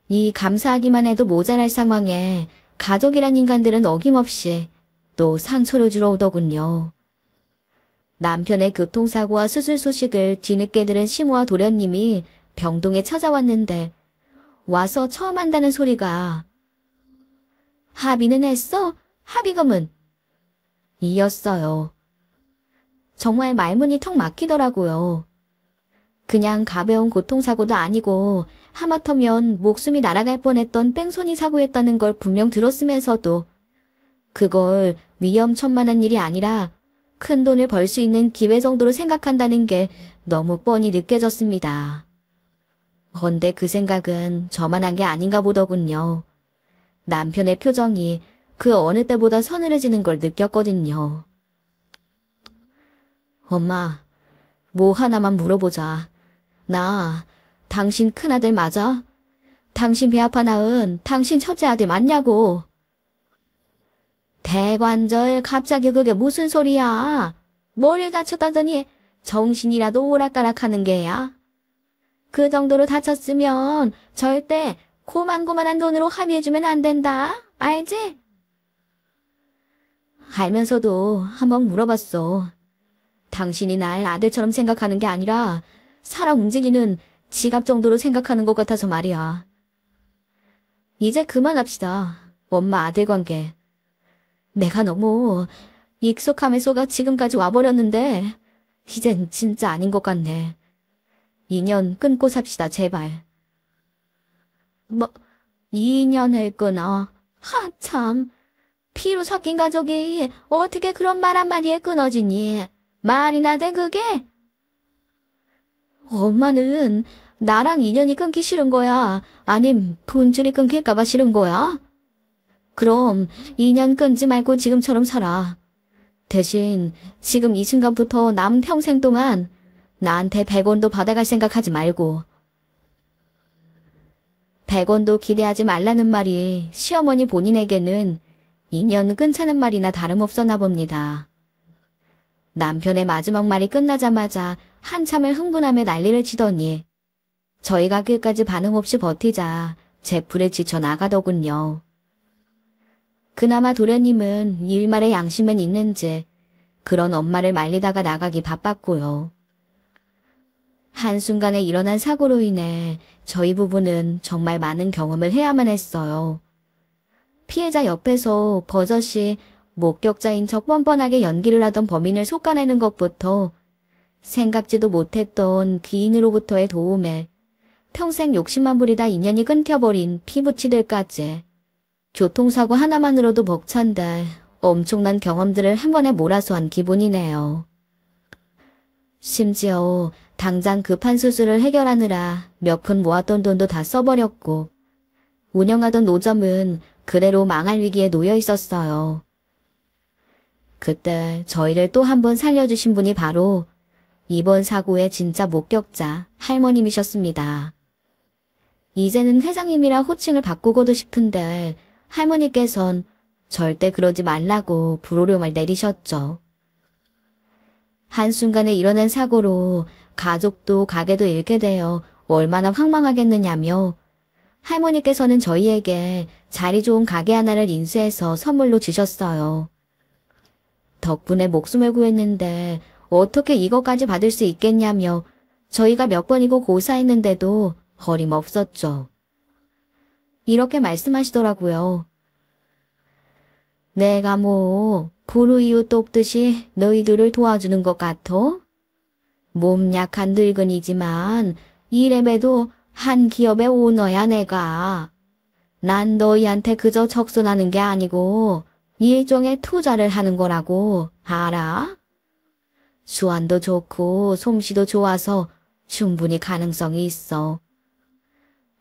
이 감사하기만 해도 모자랄 상황에 가족이란 인간들은 어김없이 또 상처를 주러 오더군요. 남편의 교통사고와 수술 소식을 뒤늦게 들은 시모와 도련님이 병동에 찾아왔는데 와서 처음 한다는 소리가 합의는 했어? 합의금은? 이었어요. 정말 말문이 턱 막히더라고요. 그냥 가벼운 교통사고도 아니고 하마터면 목숨이 날아갈 뻔했던 뺑소니 사고였다는 걸 분명 들었으면서도 그걸 위험천만한 일이 아니라 큰 돈을 벌 수 있는 기회 정도로 생각한다는 게 너무 뻔히 느껴졌습니다. 헌데 그 생각은 저만 한 게 아닌가 보더군요. 남편의 표정이 그 어느 때보다 서늘해지는 걸 느꼈거든요. 엄마, 뭐 하나만 물어보자. 나 당신 큰아들 맞아? 당신 배 아파 낳은 당신 첫째 아들 맞냐고. 대관절 갑자기 그게 무슨 소리야. 머리를 다쳤다더니 정신이라도 오락가락하는 게야. 그 정도로 다쳤으면 절대 고만고만한 돈으로 합의해주면 안 된다. 알지? 알면서도 한번 물어봤어. 당신이 날 아들처럼 생각하는 게 아니라 사람 움직이는 지갑 정도로 생각하는 것 같아서 말이야. 이제 그만합시다. 엄마 아들 관계. 내가 너무 익숙함에 속아 지금까지 와버렸는데 이젠 진짜 아닌 것 같네. 인연 끊고 삽시다 제발. 뭐 2년을 끊어. 참. 피로 섞인 가족이 어떻게 그런 말 한마디에 끊어지니? 말이나 돼 그게? 엄마는 나랑 인연이 끊기 싫은 거야? 아님 돈줄이 끊길까봐 싫은 거야? 그럼 인연 끊지 말고 지금처럼 살아. 대신 지금 이 순간부터 남 평생 동안 나한테 100원도 받아갈 생각하지 말고. 100원도 기대하지 말라는 말이 시어머니 본인에게는 인연 끊자는 말이나 다름없었나 봅니다. 남편의 마지막 말이 끝나자마자 한참을 흥분하며 난리를 치더니 저희가 끝까지 반응 없이 버티자 제풀에 지쳐 나가더군요. 그나마 도련님은 일말의 양심은 있는지 그런 엄마를 말리다가 나가기 바빴고요. 한순간에 일어난 사고로 인해 저희 부부는 정말 많은 경험을 해야만 했어요. 피해자 옆에서 버젓이 목격자인 척 뻔뻔하게 연기를 하던 범인을 솎아내는 것부터 생각지도 못했던 귀인으로부터의 도움에 평생 욕심만 부리다 인연이 끊겨버린 피부치들까지 교통사고 하나만으로도 벅찬데 엄청난 경험들을 한 번에 몰아서 한 기분이네요. 심지어 당장 급한 수술을 해결하느라 몇 푼 모았던 돈도 다 써버렸고 운영하던 노점은 그대로 망할 위기에 놓여 있었어요. 그때 저희를 또 한 번 살려주신 분이 바로 이번 사고의 진짜 목격자 할머님이셨습니다. 이제는 회장님이라 호칭을 바꾸고도 싶은데 할머니께선 절대 그러지 말라고 불호령을 내리셨죠. 한순간에 일어난 사고로 가족도 가게도 잃게 되어 얼마나 황망하겠느냐며 할머니께서는 저희에게 자리 좋은 가게 하나를 인수해서 선물로 주셨어요. 덕분에 목숨을 구했는데 어떻게 이것까지 받을 수 있겠냐며 저희가 몇 번이고 고사했는데도 어림없었죠. 이렇게 말씀하시더라고요. 내가 뭐 불우이웃 돕듯이 너희들을 도와주는 것 같어? 몸 약한 늙은이지만 이래봬도 한 기업의 오너야 내가. 난 너희한테 그저 적선하는 게 아니고 일종의 투자를 하는 거라고 알아? 수완도 좋고 솜씨도 좋아서 충분히 가능성이 있어.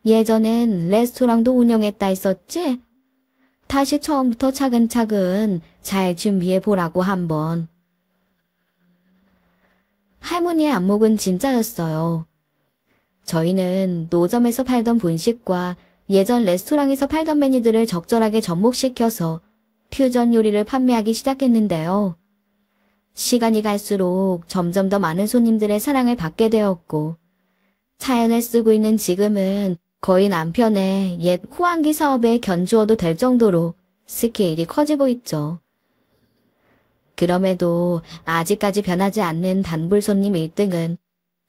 예전엔 레스토랑도 운영했다 했었지? 다시 처음부터 차근차근 잘 준비해 보라고 한번. 할머니의 안목은 진짜였어요. 저희는 노점에서 팔던 분식과 예전 레스토랑에서 팔던 메뉴들을 적절하게 접목시켜서 퓨전 요리를 판매하기 시작했는데요. 시간이 갈수록 점점 더 많은 손님들의 사랑을 받게 되었고 사연을 쓰고 있는 지금은 거의 남편의 옛 호황기 사업에 견주어도 될 정도로 스케일이 커지고 있죠. 그럼에도 아직까지 변하지 않는 단골 손님 1등은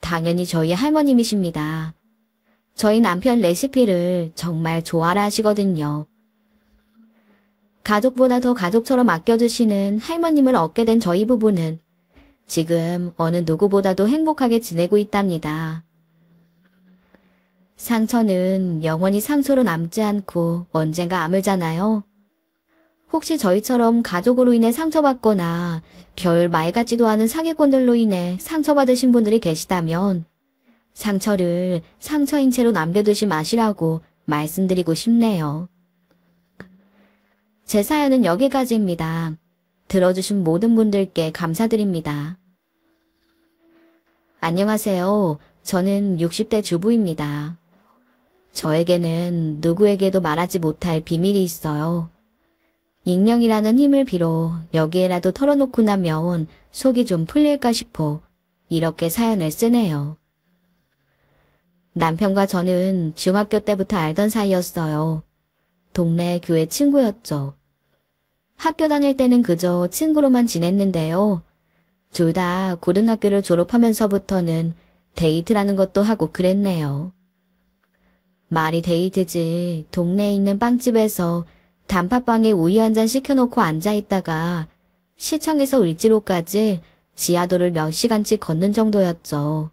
당연히 저희 할머님이십니다. 저희 남편 레시피를 정말 좋아라 하시거든요. 가족보다 더 가족처럼 아껴주시는 할머님을 얻게 된 저희 부부는 지금 어느 누구보다도 행복하게 지내고 있답니다. 상처는 영원히 상처로 남지 않고 언젠가 아물잖아요. 혹시 저희처럼 가족으로 인해 상처받거나 별 말 같지도 않은 사기꾼들로 인해 상처받으신 분들이 계시다면 상처를 상처인 채로 남겨두지 마시라고 말씀드리고 싶네요. 제 사연은 여기까지입니다. 들어주신 모든 분들께 감사드립니다. 안녕하세요. 저는 60대 주부입니다. 저에게는 누구에게도 말하지 못할 비밀이 있어요. 익명이라는 힘을 빌어 여기에라도 털어놓고 나면 속이 좀 풀릴까 싶어 이렇게 사연을 쓰네요. 남편과 저는 중학교 때부터 알던 사이였어요. 동네 교회 친구였죠. 학교 다닐 때는 그저 친구로만 지냈는데요. 둘 다 고등학교를 졸업하면서부터는 데이트라는 것도 하고 그랬네요. 말이 데이트지 동네에 있는 빵집에서 단팥빵에 우유 한 잔 시켜놓고 앉아있다가 시청에서 을지로까지 지하도를 몇 시간씩 걷는 정도였죠.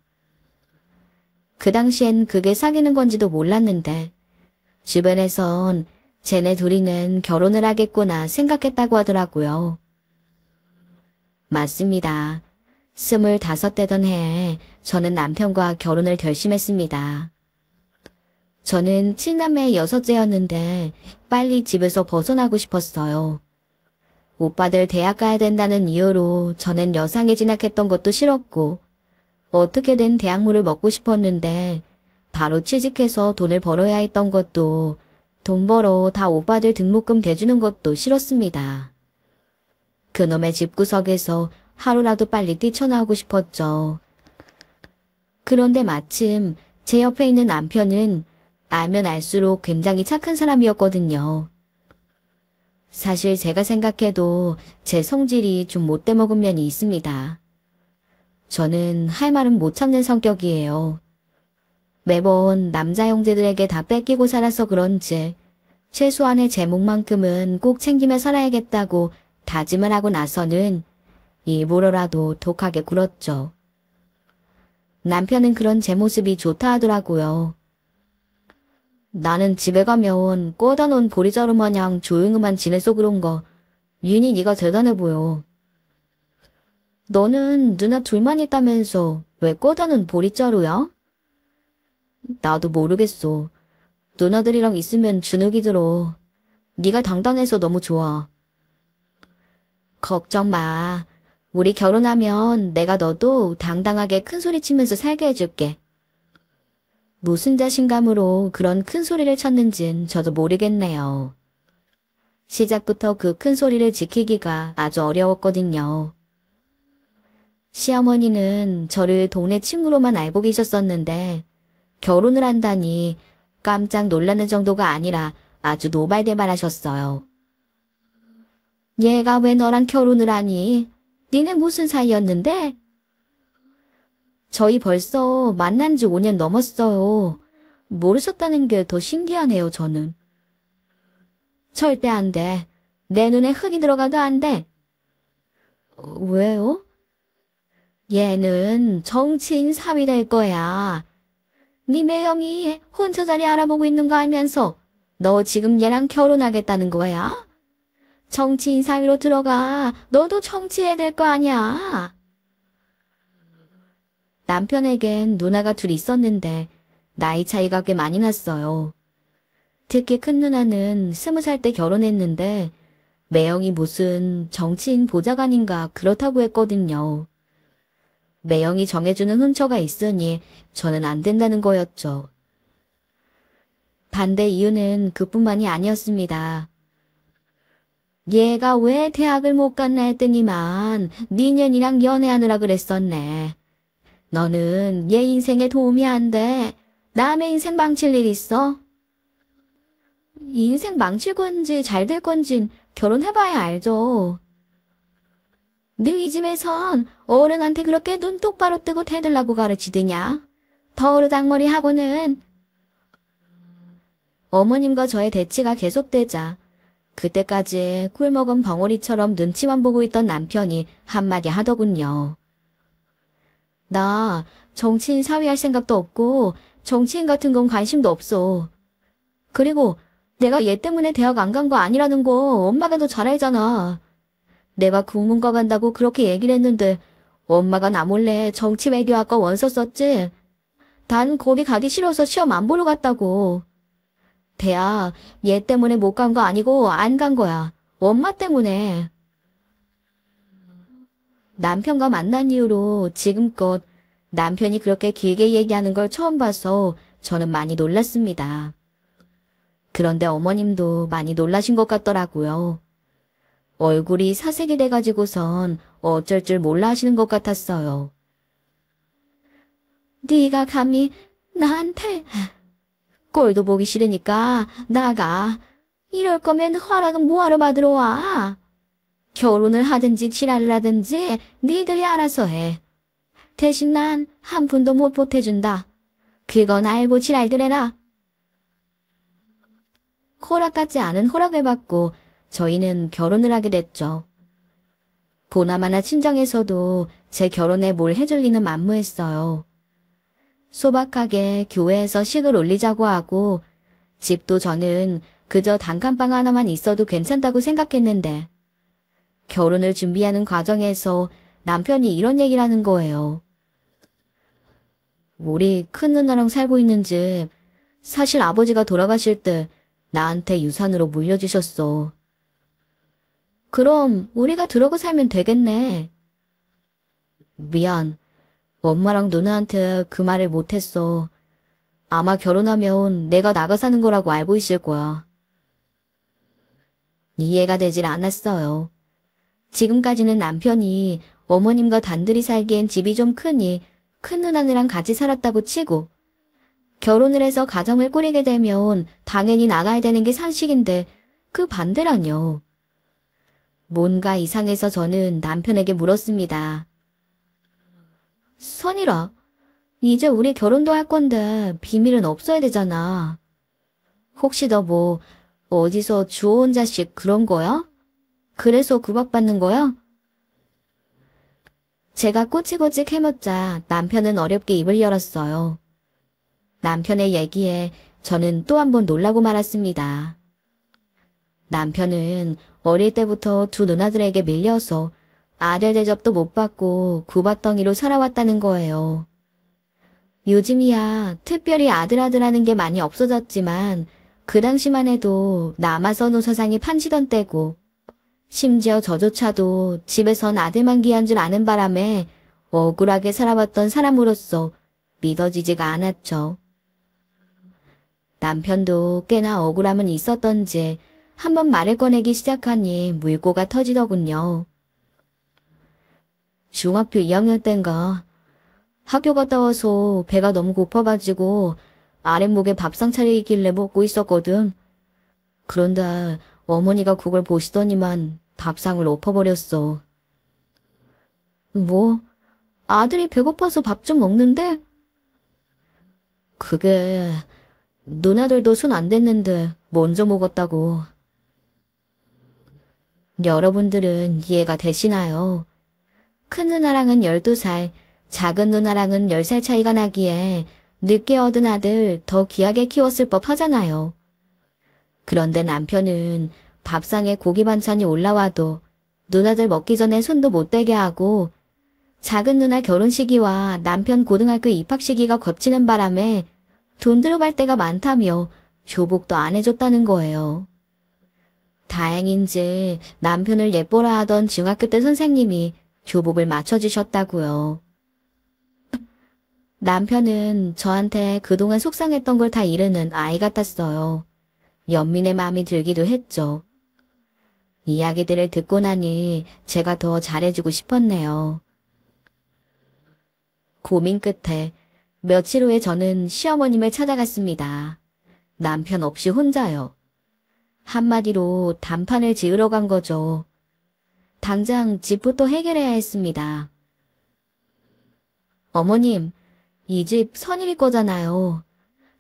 그 당시엔 그게 사귀는 건지도 몰랐는데 주변에선 쟤네 둘이는 결혼을 하겠구나 생각했다고 하더라고요. 맞습니다. 25되던 해에 저는 남편과 결혼을 결심했습니다. 저는 7남매 6째였는데 빨리 집에서 벗어나고 싶었어요. 오빠들 대학 가야 된다는 이유로 저는 여상에 진학했던 것도 싫었고 어떻게든 대학물을 먹고 싶었는데 바로 취직해서 돈을 벌어야 했던 것도 돈 벌어 다 오빠들 등록금 대주는 것도 싫었습니다. 그놈의 집구석에서 하루라도 빨리 뛰쳐나오고 싶었죠. 그런데 마침 제 옆에 있는 남편은 알면 알수록 굉장히 착한 사람이었거든요. 사실 제가 생각해도 제 성질이 좀 못돼 먹은 면이 있습니다. 저는 할 말은 못 참는 성격이에요. 매번 남자 형제들에게 다 뺏기고 살아서 그런지 최소한의 제목만큼은 꼭 챙기며 살아야겠다고 다짐을 하고 나서는 일부러라도 독하게 굴었죠. 남편은 그런 제 모습이 좋다 하더라고요. 나는 집에 가면 꽂아 놓은 보리자루 마냥 조용히만 지내서 그런 거 윤희 네가 대단해 보여. 너는 누나 둘만 있다면서 왜 꽂아 놓은 보리자루야? 나도 모르겠어. 누나들이랑 있으면 주눅이 들어. 네가 당당해서 너무 좋아. 걱정 마. 우리 결혼하면 내가 너도 당당하게 큰 소리 치면서 살게 해줄게. 무슨 자신감으로 그런 큰 소리를 쳤는진 저도 모르겠네요. 시작부터 그 큰 소리를 지키기가 아주 어려웠거든요. 시어머니는 저를 동네 친구로만 알고 계셨었는데 결혼을 한다니 깜짝 놀라는 정도가 아니라 아주 노발대발하셨어요. 얘가 왜 너랑 결혼을 하니? 니네 무슨 사이였는데? 저희 벌써 만난 지 5년 넘었어요. 모르셨다는 게 더 신기하네요, 저는. 절대 안 돼. 내 눈에 흙이 들어가도 안 돼. 왜요? 얘는 정치인 사위 될 거야. 네 매형이 혼처 자리 알아보고 있는 거 알면서 너 지금 얘랑 결혼하겠다는 거야? 정치인 사위로 들어가. 너도 정치해야 될 거 아니야. 남편에겐 누나가 둘 있었는데 나이 차이가 꽤 많이 났어요. 특히 큰 누나는 20살 때 결혼했는데 매형이 무슨 정치인 보좌관인가 그렇다고 했거든요. 매형이 정해주는 혼처가 있으니 저는 안 된다는 거였죠. 반대 이유는 그뿐만이 아니었습니다. 얘가 왜 대학을 못 갔나 했더니만 니년이랑 연애하느라 그랬었네. 너는 얘 인생에 도움이 안 돼. 남의 인생 망칠 일 있어? 인생 망칠 건지 잘 될 건진 결혼해봐야 알죠. 너희 집에선 어른한테 그렇게 눈 똑바로 뜨고 대들라고 가르치드냐? 더르당머리 하고는. 어머님과 저의 대치가 계속되자 그때까지 꿀먹은 벙어리처럼 눈치만 보고 있던 남편이 한마디 하더군요. 나 정치인 사위할 생각도 없고 정치인 같은 건 관심도 없어. 그리고 내가 얘 때문에 대학 안 간 거 아니라는 거 엄마가 더 잘 알잖아. 내가 국문과 간다고 그렇게 얘기를 했는데 엄마가 나 몰래 정치 외교학과 원서 썼지. 난 거기 가기 싫어서 시험 안 보러 갔다고. 대학 얘 때문에 못 간 거 아니고 안 간 거야. 엄마 때문에. 남편과 만난 이후로 지금껏 남편이 그렇게 길게 얘기하는 걸 처음 봐서 저는 많이 놀랐습니다. 그런데 어머님도 많이 놀라신 것 같더라고요. 얼굴이 사색이 돼가지고선 어쩔 줄 몰라 하시는 것 같았어요. 네가 감히 나한테 꼴도 보기 싫으니까 나가. 이럴 거면 허락은 뭐하러 받으러 와. 결혼을 하든지 지랄을 하든지 니들이 알아서 해. 대신 난 한 푼도 못 보태준다. 그건 알고 지랄들 해라. 허락 같지 않은 허락을 받고 저희는 결혼을 하게 됐죠. 보나마나 친정에서도 제 결혼에 뭘 해줄 리는 만무했어요. 소박하게 교회에서 식을 올리자고 하고 집도 저는 그저 단칸방 하나만 있어도 괜찮다고 생각했는데 결혼을 준비하는 과정에서 남편이 이런 얘기를 하는 거예요. 우리 큰 누나랑 살고 있는 집 사실 아버지가 돌아가실 때 나한테 유산으로 물려주셨어. 그럼 우리가 들어가 살면 되겠네. 미안. 엄마랑 누나한테 그 말을 못했어. 아마 결혼하면 내가 나가 사는 거라고 알고 있을 거야. 이해가 되질 않았어요. 지금까지는 남편이 어머님과 단둘이 살기엔 집이 좀 크니 큰 누나네랑 같이 살았다고 치고, 결혼을 해서 가정을 꾸리게 되면 당연히 나가야 되는 게 상식인데 그 반대라뇨. 뭔가 이상해서 저는 남편에게 물었습니다. 선일아, 이제 우리 결혼도 할 건데 비밀은 없어야 되잖아. 혹시 너 뭐 어디서 주워온 자식 그런 거야? 그래서 구박받는 거야? 제가 꼬치꼬치 해묻자 남편은 어렵게 입을 열었어요. 남편의 얘기에 저는 또 한 번 놀라고 말았습니다. 남편은 어릴 때부터 두 누나들에게 밀려서 아들 대접도 못 받고 구박덩이로 살아왔다는 거예요. 요즘이야 특별히 아들아들하는 게 많이 없어졌지만 그 당시만 해도 남아선 서상이 판치던 때고, 심지어 저조차도 집에선 아들만 귀한 줄 아는 바람에 억울하게 살아왔던 사람으로서 믿어지지가 않았죠. 남편도 꽤나 억울함은 있었던지 한번 말을 꺼내기 시작하니 물고가 터지더군요. 중학교 2학년 땐가 학교 갔다 와서 배가 너무 고파가지고 아랫목에 밥상 차리길래 먹고 있었거든. 그런데 어머니가 그걸 보시더니만 밥상을 엎어버렸어. 뭐? 아들이 배고파서 밥 좀 먹는데? 그게 누나들도 손 안 댔는데 먼저 먹었다고. 여러분들은 이해가 되시나요? 큰 누나랑은 12살, 작은 누나랑은 10살 차이가 나기에 늦게 얻은 아들 더 귀하게 키웠을 법 하잖아요. 그런데 남편은 밥상에 고기 반찬이 올라와도 누나들 먹기 전에 손도 못 대게 하고, 작은 누나 결혼 시기와 남편 고등학교 입학 시기가 겹치는 바람에 돈 들어갈 때가 많다며 교복도 안 해줬다는 거예요. 다행인지 남편을 예뻐라 하던 중학교 때 선생님이 교복을 맞춰주셨다고요. 남편은 저한테 그동안 속상했던 걸 다 이르는 아이 같았어요. 연민의 마음이 들기도 했죠. 이야기들을 듣고 나니 제가 더 잘해주고 싶었네요. 고민 끝에 며칠 후에 저는 시어머님을 찾아갔습니다. 남편 없이 혼자요. 한마디로 단판을 지으러 간 거죠. 당장 집부터 해결해야 했습니다. 어머님, 이 집 선일이 거잖아요.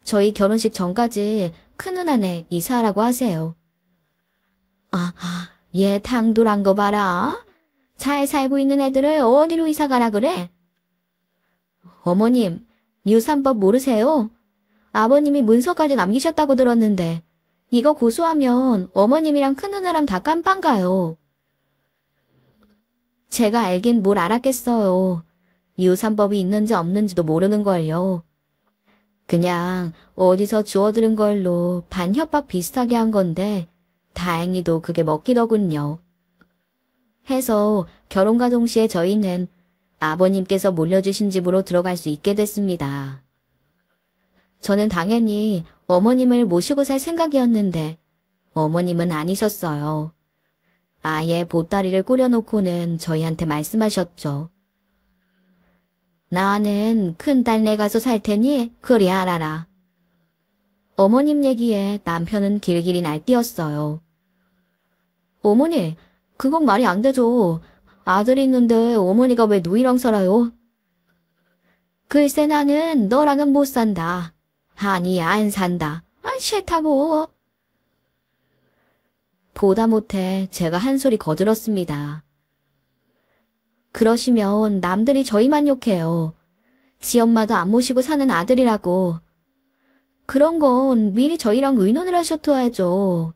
저희 결혼식 전까지 큰누나네 이사하라고 하세요. 얘 당돌한 거 봐라. 잘 살고 있는 애들을 어디로 이사 가라 그래? 어머님, 유산법 모르세요? 아버님이 문서까지 남기셨다고 들었는데 이거 고소하면 어머님이랑 큰누나랑 다 깜빵 가요. 제가 알긴 뭘 알았겠어요. 유산법이 있는지 없는지도 모르는걸요. 그냥 어디서 주워들은 걸로 반협박 비슷하게 한 건데 다행히도 그게 먹히더군요. 해서 결혼과 동시에 저희는 아버님께서 물려주신 집으로 들어갈 수 있게 됐습니다. 저는 당연히 어머님을 모시고 살 생각이었는데 어머님은 아니셨어요. 아예 보따리를 꾸려놓고는 저희한테 말씀하셨죠. 나는 큰딸네 가서 살 테니 그리 알아라. 어머님 얘기에 남편은 길길이 날뛰었어요. 어머니, 그건 말이 안 되죠. 아들이 있는데 어머니가 왜 누이랑 살아요? 글쎄 나는 너랑은 못 산다. 아니 안 산다. 싫다고. 보다 못해 제가 한 소리 거들었습니다. 그러시면 남들이 저희만 욕해요. 지엄마도 안 모시고 사는 아들이라고. 그런 건 미리 저희랑 의논을 하셔둬야죠.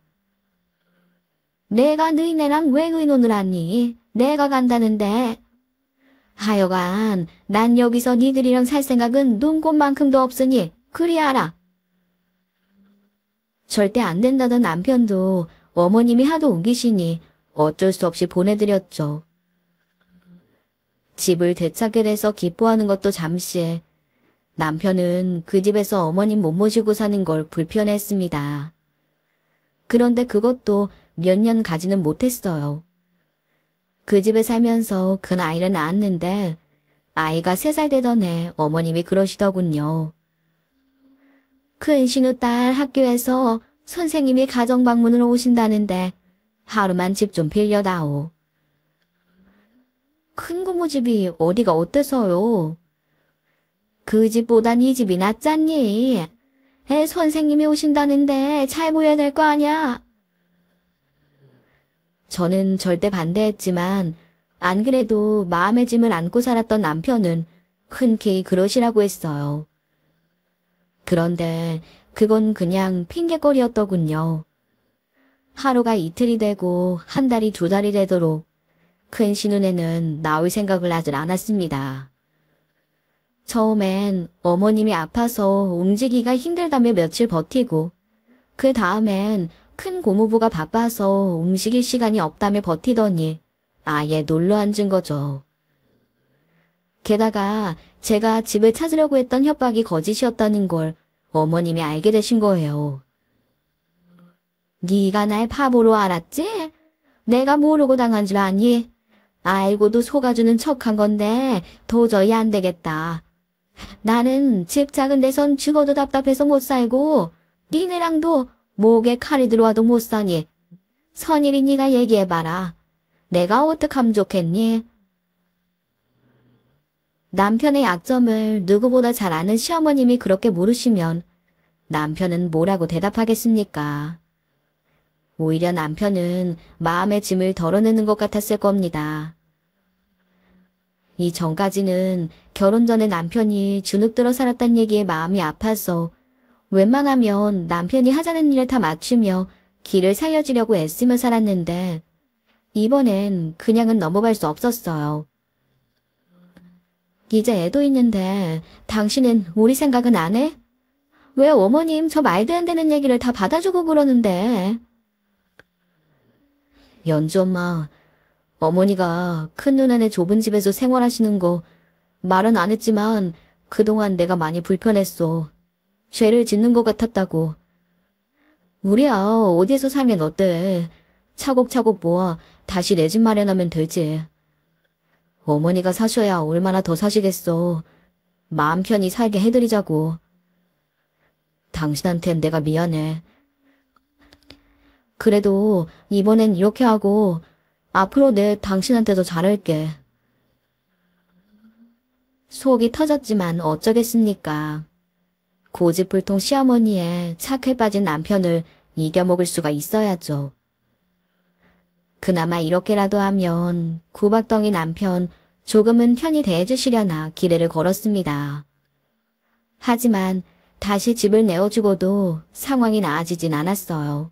내가 너희네랑 왜 의논을 하니? 내가 간다는데. 하여간 난 여기서 니들이랑 살 생각은 눈꽃만큼도 없으니 그리 알아. 절대 안 된다던 남편도 어머님이 하도 옮기시니 어쩔 수 없이 보내드렸죠. 집을 되찾게 돼서 기뻐하는 것도 잠시. 남편은 그 집에서 어머님 못 모시고 사는 걸 불편해했습니다. 그런데 그것도 몇 년 가지는 못했어요. 그 집에 살면서 큰 아이를 낳았는데 아이가 3살 되던 해 어머님이 그러시더군요. 큰 신우 딸 학교에서 선생님이 가정 방문으로 오신다는데 하루만 집 좀 빌려다오. 큰 고모집이 어디가 어때서요? 그 집보단 이 집이 낫잖니. 애 선생님이 오신다는데 잘 모여야 될 거 아냐? 저는 절대 반대했지만 안 그래도 마음의 짐을 안고 살았던 남편은 흔쾌히 그러시라고 했어요. 그런데 그건 그냥 핑계거리였더군요. 하루가 이틀이 되고 한 달이 2달이 되도록 큰 신우네는 나올 생각을 하질 않았습니다. 처음엔 어머님이 아파서 움직이기가 힘들다며 며칠 버티고 그 다음엔 큰 고모부가 바빠서 움직일 시간이 없다며 버티더니 아예 놀러 앉은 거죠. 게다가 제가 집을 찾으려고 했던 협박이 거짓이었다는 걸 어머님이 알게 되신 거예요. 네가 날 바보로 알았지? 내가 모르고 당한 줄 아니? 알고도 속아주는 척한 건데 도저히 안 되겠다. 나는 집 작은 데선 죽어도 답답해서 못 살고 니네랑도 목에 칼이 들어와도 못 사니. 선일이 네가 얘기해봐라. 내가 어떡하면 좋겠니? 남편의 약점을 누구보다 잘 아는 시어머님이 그렇게 물으시면 남편은 뭐라고 대답하겠습니까? 오히려 남편은 마음의 짐을 덜어내는 것 같았을 겁니다. 이 전까지는 결혼 전에 남편이 주눅들어 살았단 얘기에 마음이 아파서 웬만하면 남편이 하자는 일을 다 맞추며 길을 살려주려고 애쓰며 살았는데 이번엔 그냥은 넘어갈 수 없었어요. 이제 애도 있는데 당신은 우리 생각은 안 해? 왜 어머님 저 말도 안 되는 얘기를 다 받아주고 그러는데? 연주 엄마, 어머니가 큰 누나네 좁은 집에서 생활하시는 거 말은 안 했지만 그동안 내가 많이 불편했어. 죄를 짓는 것 같았다고. 우리야 어디에서 살면 어때? 차곡차곡 모아 다시 내 집 마련하면 되지. 어머니가 사셔야 얼마나 더 사시겠어. 마음 편히 살게 해드리자고. 당신한텐 내가 미안해. 그래도 이번엔 이렇게 하고 앞으로 내 당신한테도 잘할게. 속이 터졌지만 어쩌겠습니까. 고집불통 시어머니의 착해 빠진 남편을 이겨먹을 수가 있어야죠. 그나마 이렇게라도 하면 구박덩이 남편 조금은 편히 대해주시려나 기대를 걸었습니다. 하지만 다시 집을 내어주고도 상황이 나아지진 않았어요.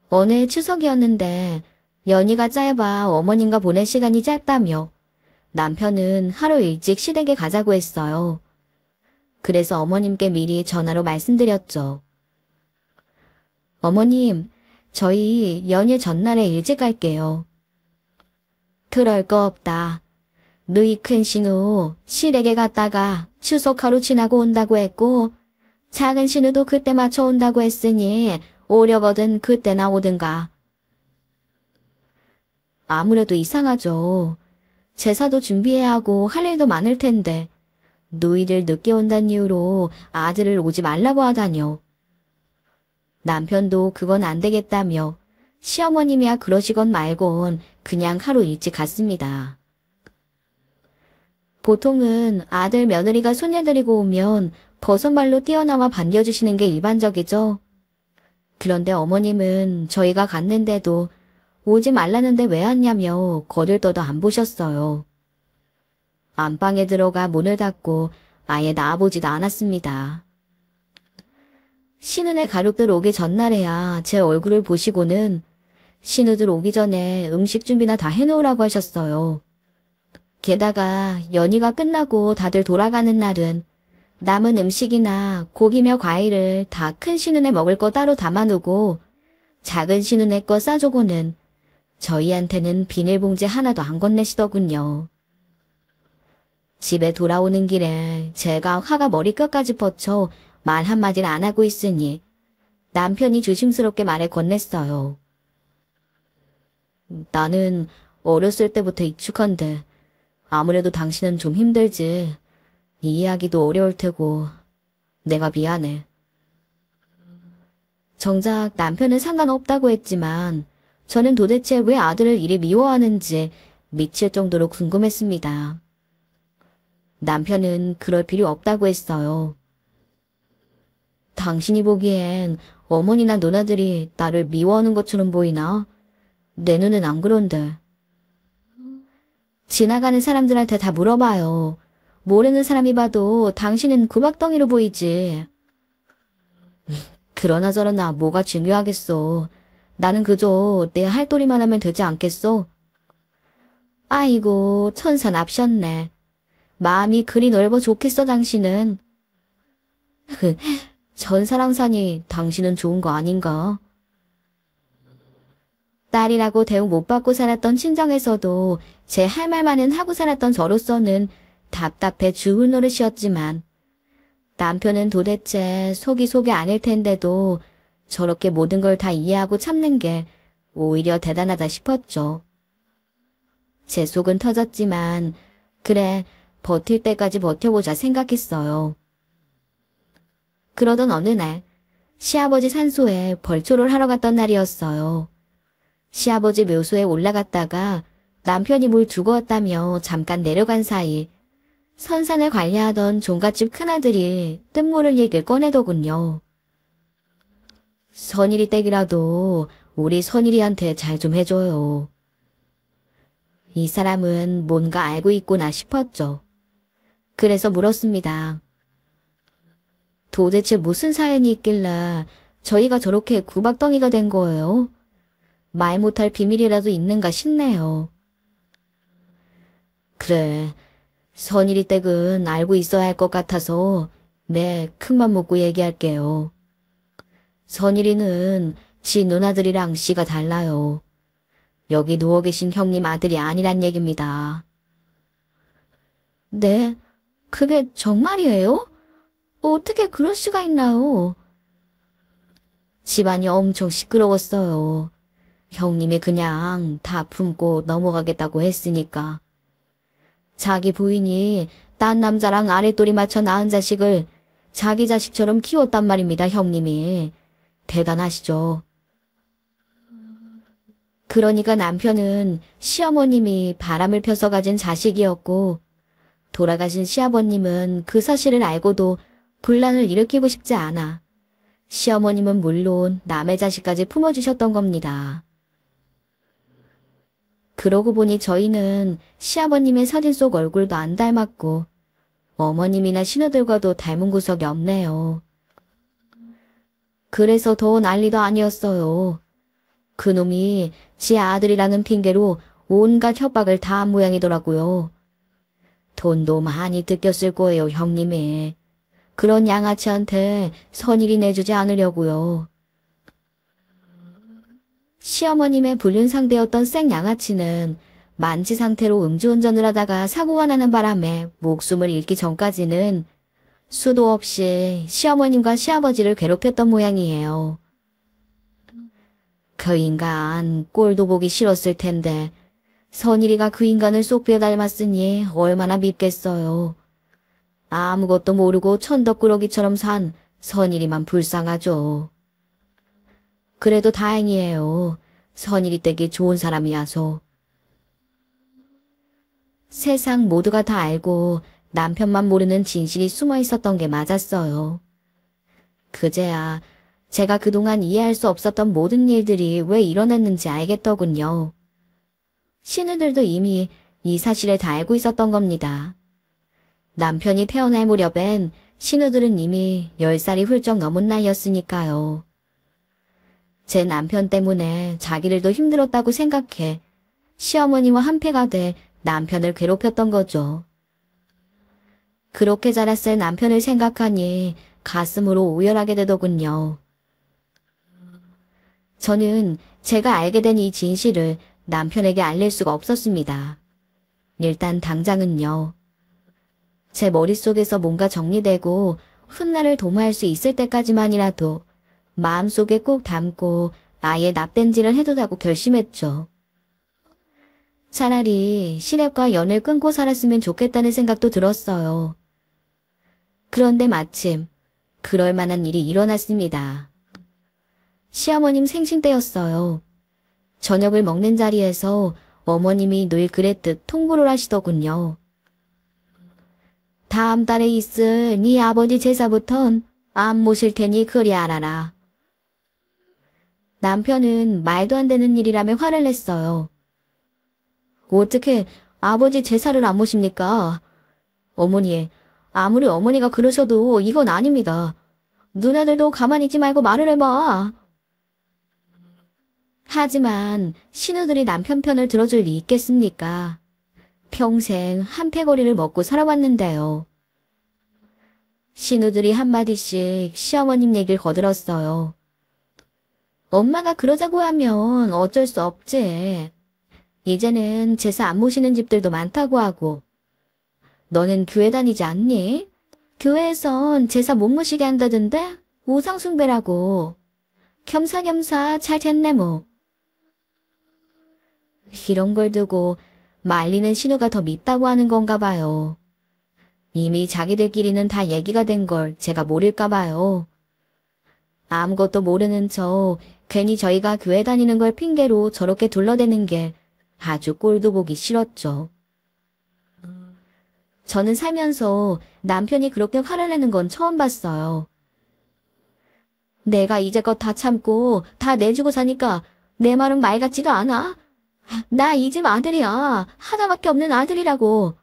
어느 해 추석이었는데 연휴가 짧아 어머님과 보낼 시간이 짧다며 남편은 하루 일찍 시댁에 가자고 했어요. 그래서 어머님께 미리 전화로 말씀드렸죠. 어머님, 저희 연휴 전날에 일찍 갈게요. 그럴 거 없다. 너희 큰 신우 시댁에 갔다가 추석 하루 지나고 온다고 했고 작은 신우도 그때 맞춰 온다고 했으니 오려거든 그때나 오든가. 아무래도 이상하죠. 제사도 준비해야 하고 할 일도 많을 텐데 너희들 늦게 온다는 이유로 아들을 오지 말라고 하다뇨. 남편도 그건 안 되겠다며 시어머님이야 그러시건 말건 그냥 하루 일찍 갔습니다. 보통은 아들 며느리가 손녀 데리고 오면 버선발로 뛰어나와 반겨주시는 게 일반적이죠. 그런데 어머님은 저희가 갔는데도 오지 말라는데 왜 왔냐며 거들떠도 안 보셨어요. 안방에 들어가 문을 닫고 아예 나와보지도 않았습니다. 신우네 가족들 오기 전날에야 제 얼굴을 보시고는 신우들 오기 전에 음식 준비나 다 해놓으라고 하셨어요. 게다가 연휴가 끝나고 다들 돌아가는 날은 남은 음식이나 고기며 과일을 다 큰 신우네 먹을 거 따로 담아놓고 작은 신우네 거 싸주고는 저희한테는 비닐봉지 하나도 안 건네시더군요. 집에 돌아오는 길에 제가 화가 머리끝까지 뻗쳐 말 한마디를 안 하고 있으니 남편이 조심스럽게 말을 건넸어요. 나는 어렸을 때부터 익숙한데 아무래도 당신은 좀 힘들지. 이해하기도 어려울 테고 내가 미안해. 정작 남편은 상관없다고 했지만 저는 도대체 왜 아들을 이리 미워하는지 미칠 정도로 궁금했습니다. 남편은 그럴 필요 없다고 했어요. 당신이 보기엔 어머니나 누나들이 나를 미워하는 것처럼 보이나? 내 눈엔 안 그런데. 지나가는 사람들한테 다 물어봐요. 모르는 사람이 봐도 당신은 구박덩이로 보이지. 그러나 저러나 뭐가 중요하겠어. 나는 그저 내 할 도리만 하면 되지 않겠어? 아이고, 천사 납셨네. 마음이 그리 넓어 좋겠어, 당신은. 천사랑 사니 당신은 좋은 거 아닌가? 딸이라고 대우 못 받고 살았던 친정에서도 제 할 말만은 하고 살았던 저로서는 답답해 죽을 노릇이었지만 남편은 도대체 속이 아닐 텐데도 저렇게 모든 걸 다 이해하고 참는 게 오히려 대단하다 싶었죠. 제 속은 터졌지만 그래, 버틸 때까지 버텨보자 생각했어요. 그러던 어느 날 시아버지 산소에 벌초를 하러 갔던 날이었어요. 시아버지 묘소에 올라갔다가 남편이 뭘 두고 왔다며 잠깐 내려간 사이 선산을 관리하던 종갓집 큰아들이 뜻모를 얘기를 꺼내더군요. 선일이 댁이라도 우리 선일이한테 잘 좀 해줘요. 이 사람은 뭔가 알고 있구나 싶었죠. 그래서 물었습니다. 도대체 무슨 사연이 있길래 저희가 저렇게 구박덩이가 된 거예요? 말 못할 비밀이라도 있는가 싶네요. 그래, 선일이 댁은 알고 있어야 할 것 같아서 큰맘 먹고 얘기할게요. 선일이는 지 누나들이랑 씨가 달라요. 여기 누워 계신 형님 아들이 아니란 얘기입니다. 네, 그게 정말이에요? 어떻게 그럴 수가 있나요? 집안이 엄청 시끄러웠어요. 형님이 그냥 다 품고 넘어가겠다고 했으니까. 자기 부인이 딴 남자랑 아랫돌이 맞춰 낳은 자식을 자기 자식처럼 키웠단 말입니다, 형님이. 대단하시죠? 그러니까 남편은 시어머님이 바람을 펴서 가진 자식이었고 돌아가신 시아버님은 그 사실을 알고도 분란을 일으키고 싶지 않아 시어머님은 물론 남의 자식까지 품어주셨던 겁니다. 그러고 보니 저희는 시아버님의 사진 속 얼굴도 안 닮았고 어머님이나 신우들과도 닮은 구석이 없네요. 그래서 더 난리도 아니었어요. 그놈이 지 아들이라는 핑계로 온갖 협박을 다 한 모양이더라고요. 돈도 많이 뜯겼을 거예요, 형님이. 그런 양아치한테 선일이 내주지 않으려고요. 시어머님의 불륜 상대였던 생 양아치는 만취 상태로 음주운전을 하다가 사고가 나는 바람에 목숨을 잃기 전까지는 수도 없이 시어머님과 시아버지를 괴롭혔던 모양이에요. 그 인간 꼴도 보기 싫었을 텐데 선일이가 그 인간을 쏙 빼 닮았으니 얼마나 밉겠어요. 아무것도 모르고 천덕꾸러기처럼 산 선일이만 불쌍하죠. 그래도 다행이에요. 선일이 댁이 좋은 사람이라서. 세상 모두가 다 알고 남편만 모르는 진실이 숨어 있었던 게 맞았어요. 그제야 제가 그동안 이해할 수 없었던 모든 일들이 왜 일어났는지 알겠더군요. 신우들도 이미 이 사실을 다 알고 있었던 겁니다. 남편이 태어날 무렵엔 신우들은 이미 10살이 훌쩍 넘은 나이였으니까요. 제 남편 때문에 자기들도 힘들었다고 생각해 시어머니와 한패가 돼 남편을 괴롭혔던 거죠. 그렇게 자랐을 남편을 생각하니 가슴으로 오열하게 되더군요. 저는 제가 알게 된 이 진실을 남편에게 알릴 수가 없었습니다. 일단 당장은요. 제 머릿속에서 뭔가 정리되고 훗날을 도모할 수 있을 때까지만이라도 마음속에 꼭 담고 아예 납땜질을 해두자고 결심했죠. 차라리 시댁과 연을 끊고 살았으면 좋겠다는 생각도 들었어요. 그런데 마침 그럴 만한 일이 일어났습니다. 시어머님 생신 때였어요. 저녁을 먹는 자리에서 어머님이 늘 그랬듯 통보를 하시더군요. 다음 달에 있을 네 아버지 제사부턴 안 모실 테니 그리 알아라. 남편은 말도 안 되는 일이라며 화를 냈어요. 어떻게 아버지 제사를 안 모십니까? 어머니, 아무리 어머니가 그러셔도 이건 아닙니다. 누나들도 가만히 있지 말고 말을 해봐. 하지만 신우들이 남편 편을 들어줄 리 있겠습니까? 평생 한패거리를 먹고 살아왔는데요. 신우들이 한마디씩 시어머님 얘기를 거들었어요. 엄마가 그러자고 하면 어쩔 수 없지. 이제는 제사 안 모시는 집들도 많다고 하고. 너는 교회 다니지 않니? 교회에선 제사 못 모시게 한다던데? 우상숭배라고. 겸사겸사 잘 됐네 뭐. 이런 걸 두고 말리는 신우가 더 밉다고 하는 건가 봐요. 이미 자기들끼리는 다 얘기가 된 걸 제가 모를까 봐요. 아무것도 모르는 저 괜히 저희가 교회 다니는 걸 핑계로 저렇게 둘러대는 게 아주 꼴도 보기 싫었죠. 저는 살면서 남편이 그렇게 화를 내는 건 처음 봤어요. 내가 이제껏 다 참고 다 내주고 사니까 내 말은 말 같지가 않아? 나 이 집 아들이야. 하나밖에 없는 아들이라고.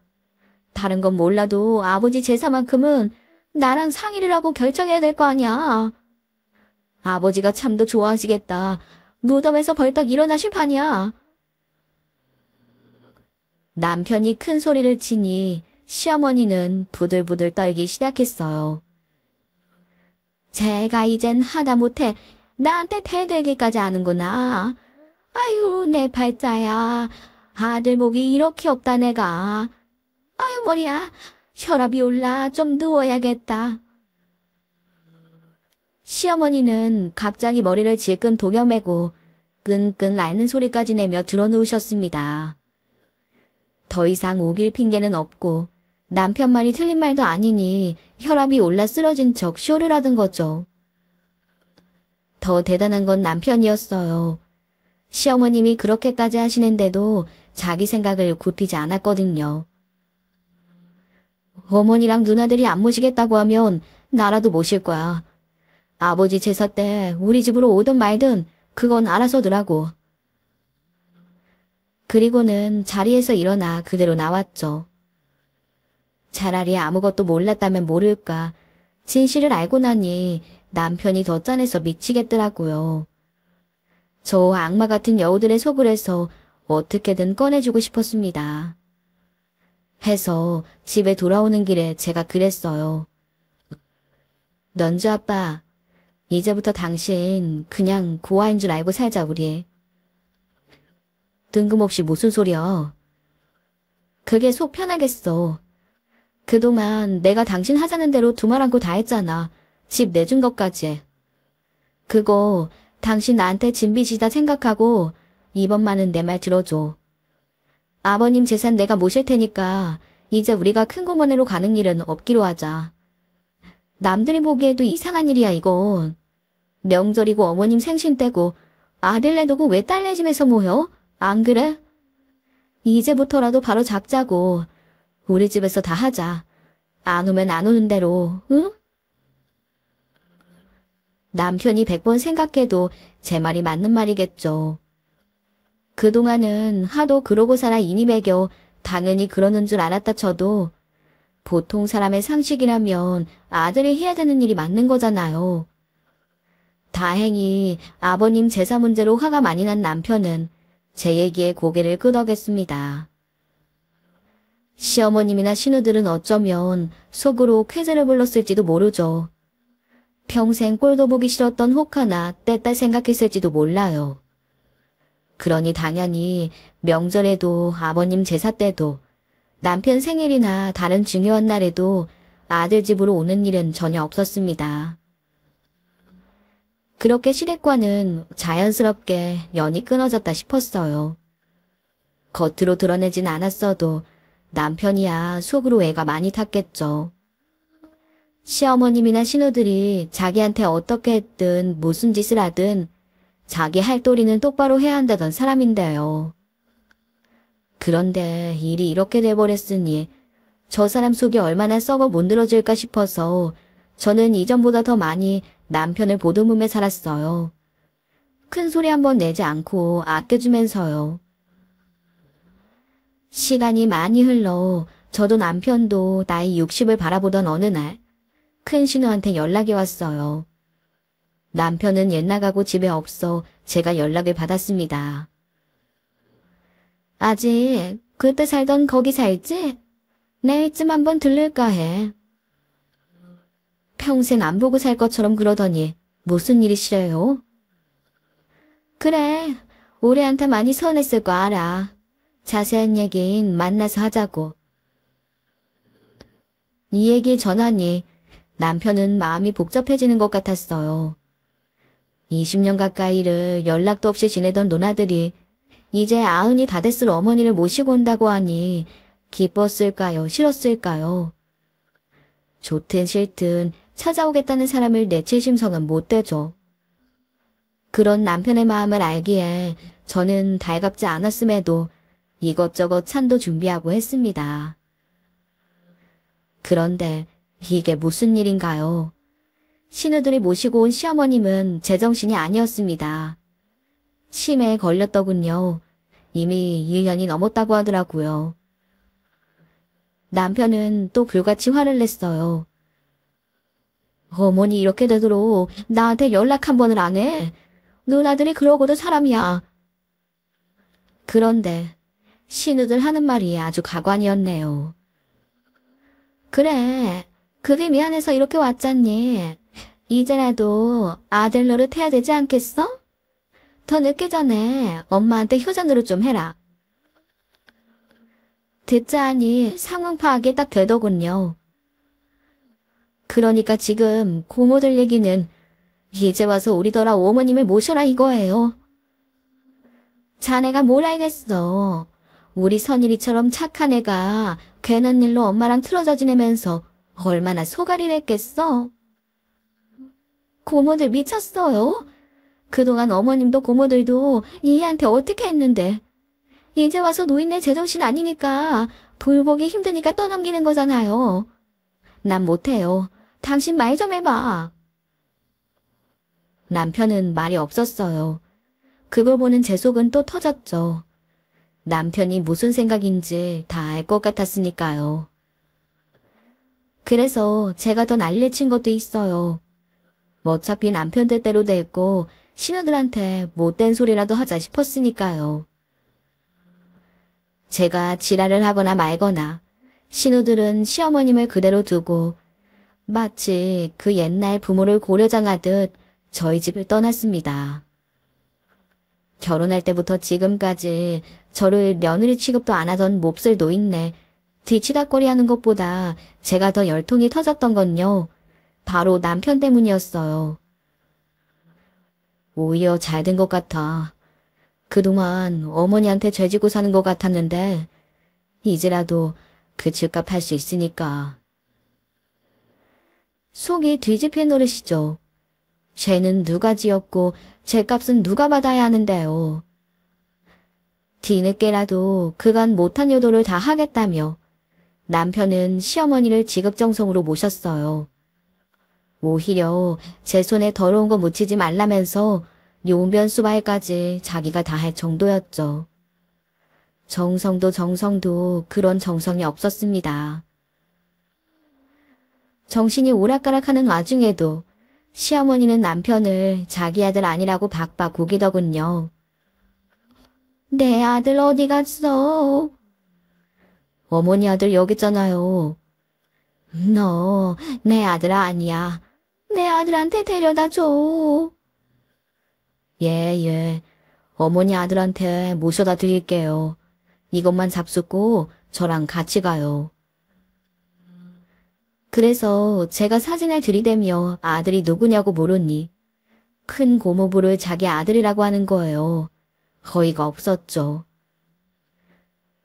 다른 건 몰라도 아버지 제사만큼은 나랑 상의를 하고 결정해야 될 거 아니야. 아버지가 참 더 좋아하시겠다. 무덤에서 벌떡 일어나실 판이야. 남편이 큰 소리를 치니 시어머니는 부들부들 떨기 시작했어요. 제가 이젠 하다못해 나한테 대들기까지 하는구나. 아유 내 팔자야. 아들 복이 이렇게 없다 내가. 아유 머리야. 혈압이 올라 좀 누워야겠다. 시어머니는 갑자기 머리를 질끈 도겨매고 끙끙 앓는 소리까지 내며 드러누우셨습니다. 더 이상 우길 핑계는 없고 남편 말이 틀린 말도 아니니 혈압이 올라 쓰러진 척 쇼를 하던 거죠. 더 대단한 건 남편이었어요. 시어머님이 그렇게까지 하시는데도 자기 생각을 굽히지 않았거든요. 어머니랑 누나들이 안 모시겠다고 하면 나라도 모실 거야. 아버지 제사 때 우리 집으로 오든 말든 그건 알아서더라고. 그리고는 자리에서 일어나 그대로 나왔죠. 차라리 아무것도 몰랐다면 모를까. 진실을 알고 나니 남편이 더 짠해서 미치겠더라고요. 저 악마 같은 여우들의 속을 해서 어떻게든 꺼내주고 싶었습니다. 해서 집에 돌아오는 길에 제가 그랬어요. 넌주 아빠, 이제부터 당신 그냥 고아인 줄 알고 살자 우리. 뜬금없이 무슨 소리야. 그게 속 편하겠어. 그동안 내가 당신 하자는 대로 두 말 않고 다 했잖아. 집 내준 것까지. 그거 당신 나한테 진빚이다 생각하고 이번만은 내 말 들어줘. 아버님 재산 내가 모실 테니까 이제 우리가 큰 공원으로 가는 일은 없기로 하자. 남들이 보기에도 이상한 일이야 이건. 명절이고 어머님 생신 때고 아들 내두고 왜 딸네 집에서 모여? 안 그래? 이제부터라도 바로 잡자고. 우리 집에서 다 하자. 안 오면 안 오는 대로, 응? 남편이 100번 생각해도 제 말이 맞는 말이겠죠. 그동안은 하도 그러고 살아 이니 매겨 당연히 그러는 줄 알았다 쳐도 보통 사람의 상식이라면 아들이 해야 되는 일이 맞는 거잖아요. 다행히 아버님 제사 문제로 화가 많이 난 남편은 제 얘기에 고개를 끄덕였습니다. 시어머님이나 신우들은 어쩌면 속으로 쾌재를 불렀을지도 모르죠. 평생 꼴도 보기 싫었던 혹하나 뗐다 생각했을지도 몰라요. 그러니 당연히 명절에도 아버님 제사 때도 남편 생일이나 다른 중요한 날에도 아들 집으로 오는 일은 전혀 없었습니다. 그렇게 시댁과는 자연스럽게 연이 끊어졌다 싶었어요. 겉으로 드러내진 않았어도 남편이야 속으로 애가 많이 탔겠죠. 시어머님이나 신우들이 자기한테 어떻게 했든 무슨 짓을 하든 자기 할 도리는 똑바로 해야 한다던 사람인데요. 그런데 일이 이렇게 돼버렸으니 저 사람 속이 얼마나 썩어 문드러질까 싶어서 저는 이전보다 더 많이 남편을 보듬으며 살았어요. 큰 소리 한번 내지 않고 아껴주면서요. 시간이 많이 흘러 저도 남편도 나이 60을 바라보던 어느 날 큰 신우한테 연락이 왔어요. 남편은 옛 나가고 집에 없어 제가 연락을 받았습니다. 아직 그때 살던 거기 살지? 내일쯤 한번 들를까 해. 평생 안 보고 살 것처럼 그러더니 무슨 일이시래요? 그래, 올해한테 많이 서운했을 거 알아. 자세한 얘긴 만나서 하자고. 이 얘기 전하니 남편은 마음이 복잡해지는 것 같았어요. 20년 가까이를 연락도 없이 지내던 누나들이 이제 90이 다 됐을 어머니를 모시고 온다고 하니 기뻤을까요? 싫었을까요? 좋든 싫든 찾아오겠다는 사람을 내칠 심성은 못 되죠. 그런 남편의 마음을 알기에 저는 달갑지 않았음에도 이것저것 찬도 준비하고 했습니다. 그런데 이게 무슨 일인가요? 신우들이 모시고 온 시어머님은 제정신이 아니었습니다. 치매에 걸렸더군요. 이미 1년이 넘었다고 하더라고요. 남편은 또 불같이 화를 냈어요. 어머니 이렇게 되도록 나한테 연락 한 번을 안 해. 누나들이 그러고도 사람이야. 그런데 신우들 하는 말이 아주 가관이었네요. 그래, 그게 미안해서 이렇게 왔잖니. 이제라도 아들 노릇 해야 되지 않겠어? 더 늦기 전에 엄마한테 효자 노릇 좀 해라. 듣자 하니 상황 파악이 딱 되더군요. 그러니까 지금 고모들 얘기는 이제 와서 우리더라 어머님을 모셔라 이거예요. 자네가 뭘 알겠어. 우리 선일이처럼 착한 애가 괜한 일로 엄마랑 틀어져 지내면서 얼마나 소갈이 냈겠어. 고모들 미쳤어요. 그동안 어머님도 고모들도 이해한테 어떻게 했는데 이제 와서 노인네 제정신 아니니까 돌보기 힘드니까 떠넘기는 거잖아요. 난 못해요. 당신 말 좀 해봐. 남편은 말이 없었어요. 그걸 보는 제 속은 또 터졌죠. 남편이 무슨 생각인지 다 알 것 같았으니까요. 그래서 제가 더 난리를 친 것도 있어요. 어차피 남편 뜻대로 됐고 신우들한테 못된 소리라도 하자 싶었으니까요. 제가 지랄을 하거나 말거나 신우들은 시어머님을 그대로 두고 마치 그 옛날 부모를 고려장하듯 저희 집을 떠났습니다. 결혼할 때부터 지금까지 저를 며느리 취급도 안 하던 몹쓸 노인네 뒤치다꺼리 하는 것보다 제가 더 열통이 터졌던 건요. 바로 남편 때문이었어요. 오히려 잘 된 것 같아. 그동안 어머니한테 죄지고 사는 것 같았는데 이제라도 그 집값 할 수 있으니까. 속이 뒤집힌 노릇이죠. 죄는 누가 지었고 죄값은 누가 받아야 하는데요. 뒤늦게라도 그간 못한 요도를 다 하겠다며 남편은 시어머니를 지극정성으로 모셨어요. 오히려 제 손에 더러운 거 묻히지 말라면서 용변 수발까지 자기가 다 할 정도였죠. 정성도 정성도 그런 정성이 없었습니다. 정신이 오락가락하는 와중에도 시어머니는 남편을 자기 아들 아니라고 박박 우기더군요. 내 아들 어디 갔어? 어머니 아들 여기 있잖아요. 너 내 아들 아니야. 내 아들한테 데려다 줘. 예. 어머니 아들한테 모셔다 드릴게요. 이것만 잡수고 저랑 같이 가요. 그래서 제가 사진을 들이대며 아들이 누구냐고 물으니 큰 고모부를 자기 아들이라고 하는 거예요. 어이가 없었죠.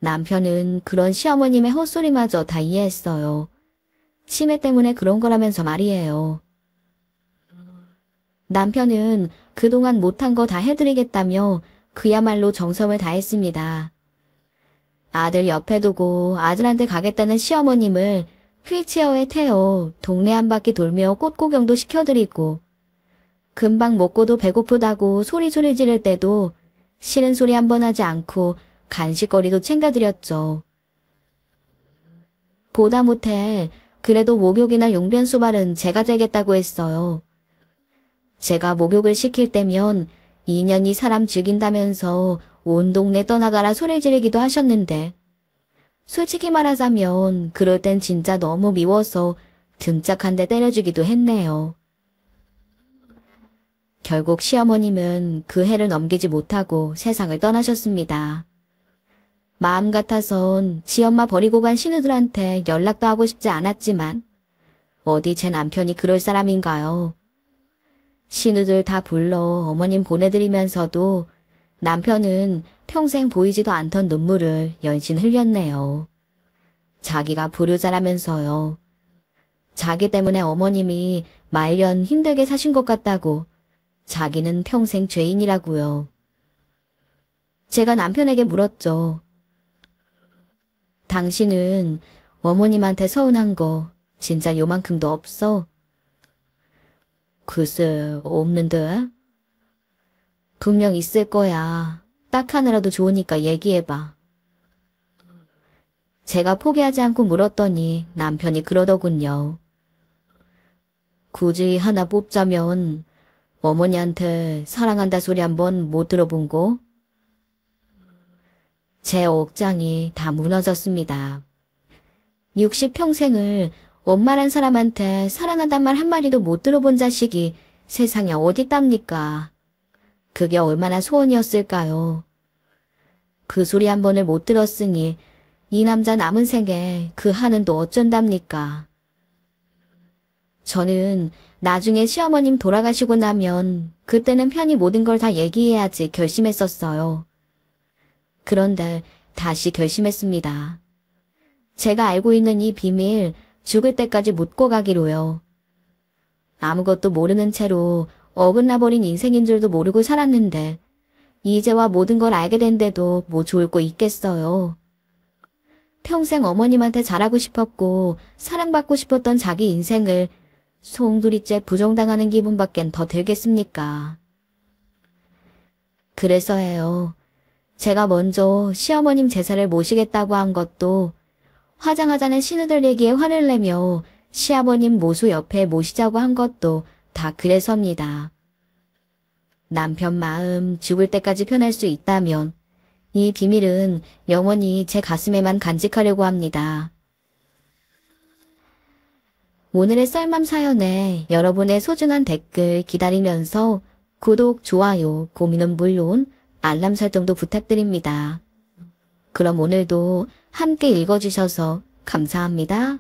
남편은 그런 시어머님의 헛소리마저 다 이해했어요. 치매 때문에 그런 거라면서 말이에요. 남편은 그동안 못한 거 다 해드리겠다며 그야말로 정성을 다했습니다. 아들 옆에 두고 아들한테 가겠다는 시어머님을 휠체어에 태워 동네 한 바퀴 돌며 꽃구경도 시켜드리고, 금방 먹고도 배고프다고 소리소리 지를 때도 싫은 소리 한 번 하지 않고 간식거리도 챙겨드렸죠. 보다 못해 그래도 목욕이나 용변 수발은 제가 되겠다고 했어요. 제가 목욕을 시킬 때면 2년이 사람 죽인다면서 온 동네 떠나가라 소리 지르기도 하셨는데, 솔직히 말하자면 그럴 땐 진짜 너무 미워서 등짝 한 대 때려주기도 했네요. 결국 시어머님은 그 해를 넘기지 못하고 세상을 떠나셨습니다. 마음 같아선 지엄마 버리고 간 신우들한테 연락도 하고 싶지 않았지만 어디 제 남편이 그럴 사람인가요? 신우들 다 불러 어머님 보내드리면서도 남편은 평생 보이지도 않던 눈물을 연신 흘렸네요. 자기가 불효자라면서요. 자기 때문에 어머님이 말년 힘들게 사신 것 같다고, 자기는 평생 죄인이라고요. 제가 남편에게 물었죠. 당신은 어머님한테 서운한 거 진짜 요만큼도 없어? 글쎄, 없는데? 분명 있을 거야. 딱 하나라도 좋으니까 얘기해봐. 제가 포기하지 않고 물었더니 남편이 그러더군요. 굳이 하나 뽑자면 어머니한테 사랑한다 소리 한번 못 들어본 거? 제 억장이 다 무너졌습니다. 60평생을 엄마란 사람한테 사랑한단 말 한마디도 못 들어본 자식이 세상에 어딨답니까? 그게 얼마나 소원이었을까요? 그 소리 한 번을 못 들었으니 이 남자 남은 생에 그 하는 또 어쩐답니까? 저는 나중에 시어머님 돌아가시고 나면 그때는 편히 모든 걸 다 얘기해야지 결심했었어요. 그런데 다시 결심했습니다. 제가 알고 있는 이 비밀 죽을 때까지 묻고 가기로요. 아무것도 모르는 채로 어긋나버린 인생인 줄도 모르고 살았는데 이제와 모든 걸 알게 된데도 뭐 좋을 거 있겠어요. 평생 어머님한테 잘하고 싶었고 사랑받고 싶었던 자기 인생을 송두리째 부정당하는 기분밖엔 더 들겠습니까? 그래서예요. 제가 먼저 시어머님 제사를 모시겠다고 한 것도 화장하자는 신우들 얘기에 화를 내며 시아버님 모수 옆에 모시자고 한 것도 다 그래서입니다. 남편 마음 죽을 때까지 편할 수 있다면 이 비밀은 영원히 제 가슴에만 간직하려고 합니다. 오늘의 썰맘 사연에 여러분의 소중한 댓글 기다리면서 구독, 좋아요, 고민은 물론 알람 설정도 부탁드립니다. 그럼 오늘도 함께 읽어주셔서 감사합니다.